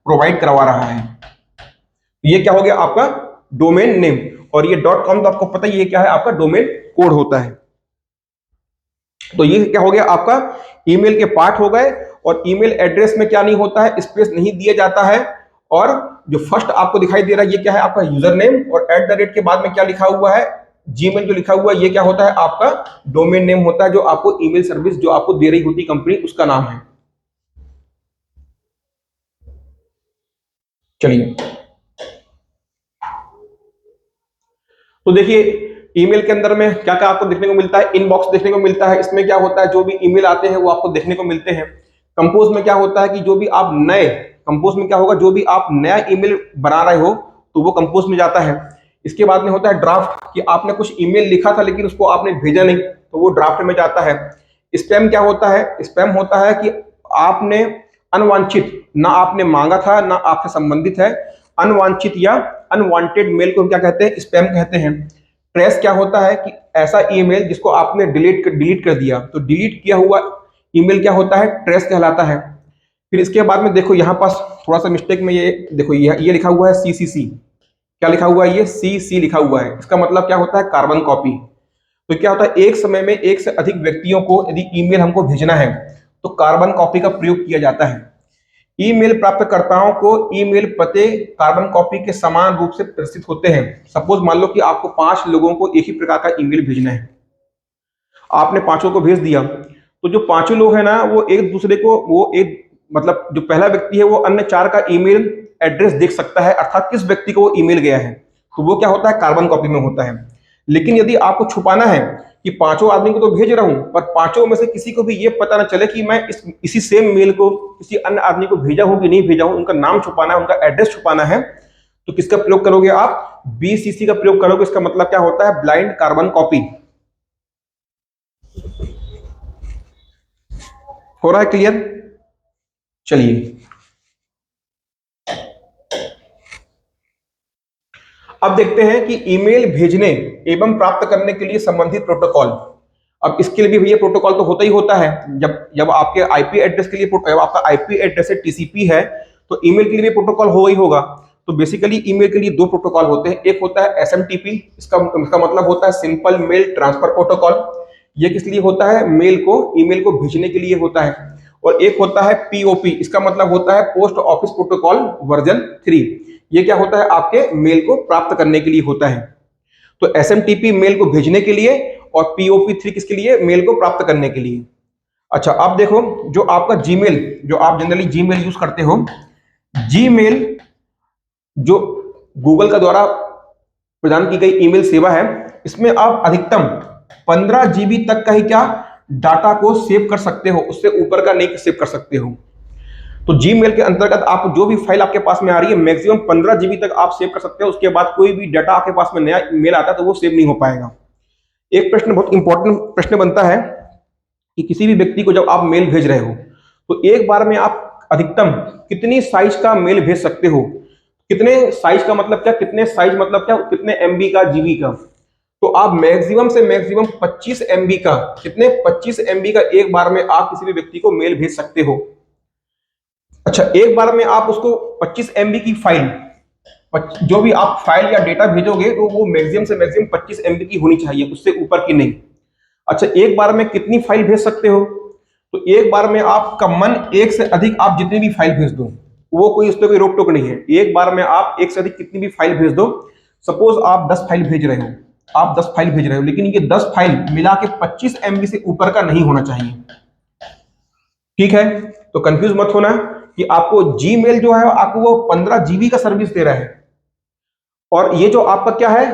प्रोवाइड करवा रहा है, ये क्या हो गया आपका डोमेन नेम। और ये डॉट कॉम तो आपको पता ही, ये क्या है आपका डोमेन कोड होता है। तो ये क्या हो गया आपका ईमेल के पार्ट हो गए। और ईमेल एड्रेस में क्या नहीं होता है, स्पेस नहीं दिया जाता है। और जो फर्स्ट आपको दिखाई दे रहा है, ये क्या है आपका यूजर नेम, और एट द रेट के बाद में क्या लिखा हुआ है, जीमेल जो लिखा हुआ है, ये क्या होता है आपका डोमेन नेम होता है, जो आपको ईमेल सर्विस जो आपको दे रही होती कंपनी, उसका नाम है। चलिए, तो देखिए ईमेल के अंदर में क्या क्या आपको देखने को मिलता है। इनबॉक्स देखने को मिलता है, इसमें क्या होता है जो भी ईमेल आते हैं वो आपको देखने को मिलते हैं। कंपोज में क्या होता है कि जो भी आप नए, कंपोज में क्या होगा, जो भी आप नया ईमेल बना रहे हो तो वो कंपोज में जाता है। इसके बाद में होता है ड्राफ्ट, कि आपने कुछ ईमेल लिखा था लेकिन उसको आपने भेजा नहीं, तो वो ड्राफ्ट में जाता है। स्पैम क्या होता है, स्पैम होता है कि आपने अनवांछित, ना आपने मांगा था ना आपसे संबंधित है, अनवांछित या अनवांटेड मेल को हम क्या कहते हैं, स्पैम कहते हैं। ट्रेस क्या होता है कि ऐसा ईमेल जिसको आपने डिलीट कर दिया, तो डिलीट किया हुआ ईमेल क्या होता है, ट्रेस कहलाता है। फिर इसके बाद में देखो यहाँ पास थोड़ा सा मिस्टेक में, ये देखो ये लिखा हुआ है सीसीसी, क्या लिखा हुआ है, ये सीसी लिखा हुआ है। इसका मतलब क्या होता है, कार्बन कॉपी। तो क्या होता है, एक समय में एक से अधिक व्यक्तियों को यदि ईमेल हमको भेजना है तो कार्बन कॉपी का प्रयोग किया जाता है। ईमेल प्राप्तकर्ताओं को ईमेल पते कार्बन कॉपी के समान रूप से प्रदर्शित होते हैं। सपोज मान लो कि आपको 5 लोगों को एक ही प्रकार का ईमेल भेजना है, आपने पांचों को भेज दिया, तो जो पांचों लोग हैं ना, वो एक दूसरे को, वो एक मतलब जो पहला व्यक्ति है वो अन्य 4 का ईमेल एड्रेस देख सकता है, अर्थात किस व्यक्ति को वो ईमेल गया है, तो वो क्या होता है, कार्बन कॉपी में होता है। लेकिन यदि आपको छुपाना है कि पांचों आदमी को तो भेज रहा हूं, पर पांचों में से किसी को भी ये पता ना चले कि मैं इसी सेम मेल को किसी अन्य आदमी को भेजा हूं कि नहीं भेजा हूं, उनका नाम छुपाना है, उनका एड्रेस छुपाना है, तो किसका प्रयोग करोगे आप, बीसीसी का प्रयोग करोगे। इसका मतलब क्या होता है, ब्लाइंड कार्बन कॉपी। हो रहा है क्लियर? चलिए, अब देखते हैं कि ईमेल भेजने एवं प्राप्त करने के लिए संबंधित प्रोटोकॉल। अब इसके लिए भी भैया प्रोटोकॉल तो होता ही होता है। जब जब आपके आईपी एड्रेस के लिए, आपका आईपी एड्रेस है टीसीपी है, तो ईमेल के लिए भी प्रोटोकॉल हो ही होगा। तो बेसिकली ईमेल के लिए 2 प्रोटोकॉल होते हैं। एक होता है एसएमटीपी, इसका मतलब होता है सिंपल मेल ट्रांसफर प्रोटोकॉल। ये किस लिए होता है, ईमेल को भेजने के लिए होता है। और एक होता है पीओपी, इसका मतलब होता है पोस्ट ऑफिस प्रोटोकॉल वर्जन 3। ये क्या होता है, आपके मेल को प्राप्त करने के लिए होता है। तो एसएमटीपी मेल को भेजने के लिए, और पीओपी 3 किसके लिए, मेल को प्राप्त करने के लिए। अच्छा, अब देखो जो आपका जीमेल, जो आप जनरली जीमेल यूज करते हो, जीमेल जो गूगल का द्वारा प्रदान की गई ईमेल सेवा है, इसमें आप अधिकतम 15 जीबी तक का ही क्या डाटा को सेव कर सकते हो, उससे ऊपर का नहीं सेव कर सकते हो। तो जीमेल के अंतर्गत आप जो भी फाइल आपके पास में आ रही है, मैक्सिमम 15 जीबी तक आप सेव कर सकते हो। उसके बाद कोई भी डाटा आपके पास में नया मेल आता है तो वो सेव नहीं हो पाएगा। एक प्रश्न, बहुत इंपॉर्टेंट प्रश्न बनता है कि किसी भी व्यक्ति को जब आप मेल भेज रहे हो, तो एक बार में आप अधिकतम कितनी साइज का मेल भेज सकते हो। कितने साइज का मतलब क्या, कितने साइज मतलब क्या, कितने एमबी का, जीबी का। तो आप मैक्सिमम से मैक्सिमम 25 एमबी का, कितने 25 एमबी का एक बार में आप किसी भी व्यक्ति को मेल भेज सकते हो। अच्छा, एक बार में आप उसको 25 एमबी की फाइल, जो भी आप फाइल या डेटा भेजोगे तो वो मैक्सिमम से मैक्सिमम 25 एमबी की होनी चाहिए, उससे ऊपर की नहीं। अच्छा, एक बार में कितनी फाइल भेज सकते हो, तो एक बार में आपका मन एक से अधिक आप जितनी भी फाइल भेज दो, वो कोई उस पर कोई रोक टोक नहीं है। एक बार में आप एक से अधिक कितनी भी फाइल भेज दो। सपोज आप 10 फाइल भेज रहे हो, आप 10 फाइल भेज रहे हो, लेकिन ये 10 फाइल मिला के 25 एमबी से ऊपर का नहीं होना चाहिए। ठीक है, तो कंफ्यूज मत होना कि आपको जीमेल जो है आपको वो 15 जीबी का सर्विस दे रहा है, और ये जो आपका क्या है,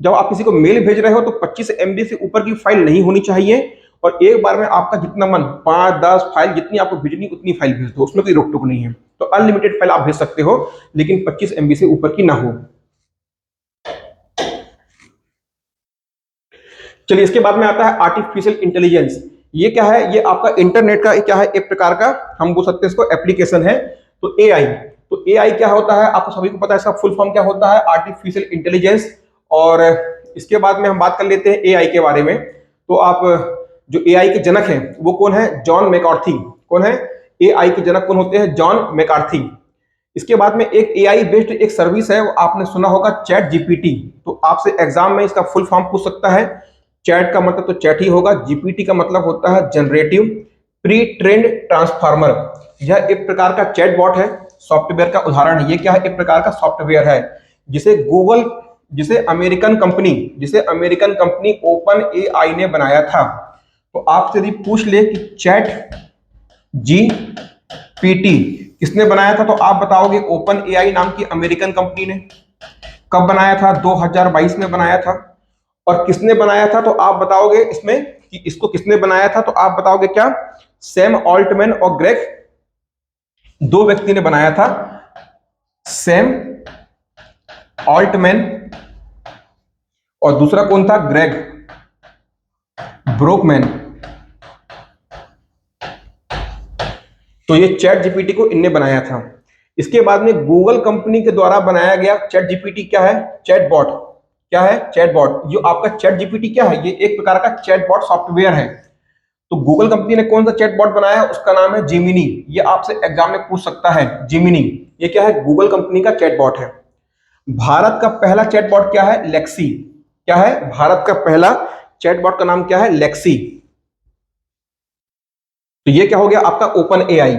जब आप किसी को मेल भेज रहे हो तो 25 एमबी से ऊपर की फाइल नहीं होनी चाहिए। और एक बार में आपका जितना मन, 5-10 फाइल जितनी आपको भेजनी उतनी फाइल भेज दो, उसमें कोई रोक टोक नहीं है। तो अनलिमिटेड फाइल आप भेज सकते हो, लेकिन 25 एमबी से ऊपर की ना हो। चलिए, इसके बाद में आता है आर्टिफिशियल इंटेलिजेंस। ये क्या है, ये आपका इंटरनेट का क्या है, एक प्रकार का हम बोल सकते हैं इसको एप्लीकेशन है। तो एआई, तो एआई क्या होता है, आपको सभी को पता है, इसका फुल फॉर्म क्या होता है, आर्टिफिशियल इंटेलिजेंस। और इसके बाद में हम बात कर लेते हैं एआई के बारे में। तो आप जो एआई के जनक हैं वो कौन है, जॉन मैकार्थी। कौन है एआई के जनक, कौन होते हैं, जॉन मैकार्थी। इसके बाद में एक एआई बेस्ड एक सर्विस है, वो आपने सुना होगा, चैट जीपीटी। तो आपसे एग्जाम में इसका फुल फॉर्म पूछ सकता है। चैट का मतलब तो चैट ही होगा, जीपीटी का मतलब होता है जनरेटिव प्री ट्रेंड ट्रांसफार्मर। यह एक प्रकार का चैटबॉट है, सॉफ्टवेयर का उदाहरण है। ये क्या है, एक प्रकार का सॉफ्टवेयर है जिसे अमेरिकन कंपनी ओपन एआई ने बनाया था। तो आपसे यदि पूछ ले कि चैट जीपीटी किसने बनाया था, तो आप बताओगे ओपन एआई नाम की अमेरिकन कंपनी ने। कब बनाया था, 2022 में बनाया था। और किसने बनाया था, तो आप बताओगे इसमें कि इसको किसने बनाया था, तो आप बताओगे क्या, सैम ऑल्टमैन और ग्रेग, दो व्यक्ति ने बनाया था, सैम ऑल्टमैन और दूसरा कौन था, ग्रेग ब्रोकमैन। तो ये चैट जीपीटी को इनने बनाया था। इसके बाद में गूगल कंपनी के द्वारा बनाया गया चैट जीपीटी क्या है, चैटबॉट। क्या है, चैटबॉट। जो आपका चैट जीपीटी क्या है, ये एक प्रकार का चैटबॉट सॉफ्टवेयर है। तो गूगल कंपनी ने कौन सा चैटबॉट बनाया है, उसका नाम है जिमिनी। ये आपसे एग्जाम में पूछ सकता है, जिमिनी। ये क्या है, गूगल कंपनी का चैटबॉट है। भारत का पहला चैटबॉट क्या है, लेक्सी। क्या है, भारत का पहला चैटबॉट का नाम क्या है, लेक्सी। तो ये क्या हो गया आपका ओपन एआई।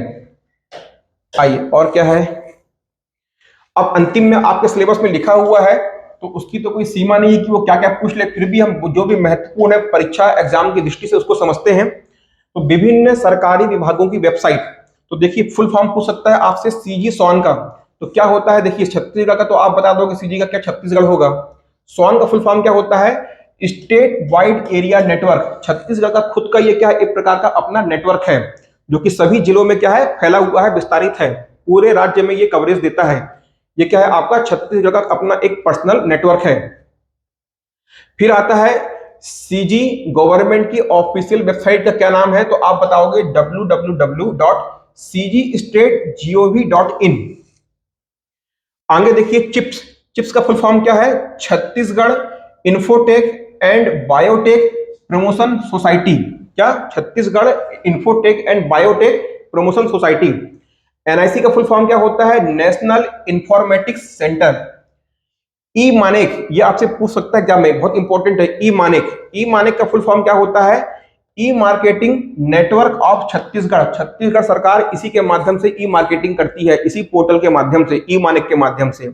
आइए और क्या है, अब अंतिम में आपके सिलेबस में लिखा हुआ है, तो उसकी तो कोई सीमा नहीं है कि वो क्या क्या पूछ ले, फिर भी हम जो भी महत्वपूर्ण है परीक्षा एग्जाम की दृष्टि से उसको समझते हैं। तो विभिन्न सरकारी विभागों की वेबसाइट, तो देखिए फुल फॉर्म पूछ सकता है आपसे सीजी सॉन का। तो क्या होता है, देखिए छत्तीसगढ़ का तो आप बता दो कि सीजी का क्या छत्तीसगढ़ होगा। सॉन का फुल फॉर्म क्या होता है, state wide area network. Chhattisgarh का खुद का ये क्या है, एक प्रकार का अपना नेटवर्क है, जो कि सभी जिलों में क्या है, फैला हुआ है, विस्तारित है, पूरे राज्य में ये कवरेज देता है। ये क्या है आपका, छत्तीसगढ़ का अपना एक पर्सनल नेटवर्क है। फिर आता है सीजी गवर्नमेंट की ऑफिशियल वेबसाइट का क्या नाम है, तो आप बताओगे www.cgstategov.in। आगे देखिए चिप्स। चिप्स का फुल फॉर्म क्या है, Chhattisgarh infotech and biotech promotion society. क्या, Chhattisgarh infotech and biotech promotion society. NIC का फुल फॉर्म क्या होता है, नेशनल इंफॉर्मेटिक्स सेंटर। ई मानेक, ये आपसे पूछ सकता है क्या में, बहुत इंपॉर्टेंट है ई मानेक। ई मानेक का फुल फॉर्म क्या होता है, e marketing network of Chhattisgarh. Chhattisgarh सरकार इसी के माध्यम से ई मार्केटिंग करती है, इसी पोर्टल के माध्यम से, ई मानेक के माध्यम से।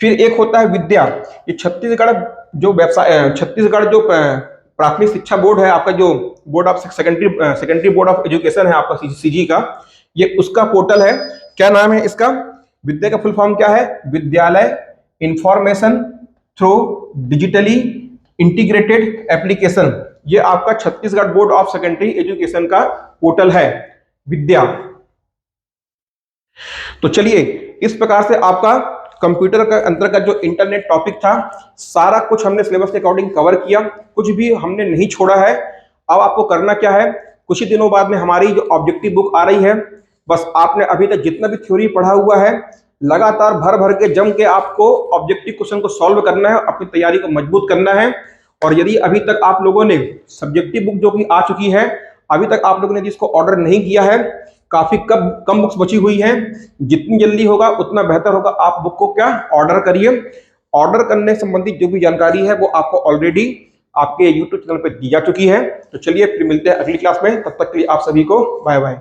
फिर एक होता है विद्या। ये छत्तीसगढ़ जो वेबसाइट, छत्तीसगढ़ जो प्राथमिक शिक्षा बोर्ड है आपका, जो board of secondary board of education है आपका सीजी का, ये उसका पोर्टल है। क्या नाम है इसका, विद्या का फुल फॉर्म क्या है, विद्यालय information through digitally integrated application. ये आपका Chhattisgarh board of secondary education का पोर्टल है, विद्या। तो चलिए इस प्रकार से आपका कंप्यूटर का अंतर्गत जो इंटरनेट टॉपिक था, सारा कुछ हमने सिलेबस के अकॉर्डिंग कवर किया, कुछ भी हमने नहीं छोड़ा है। अब आपको करना क्या है, कुछ ही दिनों बाद में हमारी जो ऑब्जेक्टिव बुक आ रही है, बस आपने अभी तक जितना भी थ्योरी पढ़ा हुआ है, लगातार भर भर के जम के आपको ऑब्जेक्टिव क्वेश्चन को सॉल्व करना है, अपनी तैयारी को मजबूत करना है। और यदि अभी तक आप लोगों ने सब्जेक्टिव बुक जो कि आ चुकी है, अभी तक आप लोगों ने जिसको ऑर्डर नहीं किया है, काफी कम बुक्स बची हुई हैं, जितनी जल्दी होगा उतना बेहतर होगा। आप बुक को क्या ऑर्डर करिए। ऑर्डर करने संबंधित जो भी जानकारी है वो आपको ऑलरेडी आपके YouTube चैनल पर दी जा चुकी है। तो चलिए फिर मिलते हैं अगली क्लास में, तब तक के लिए आप सभी को बाय बाय।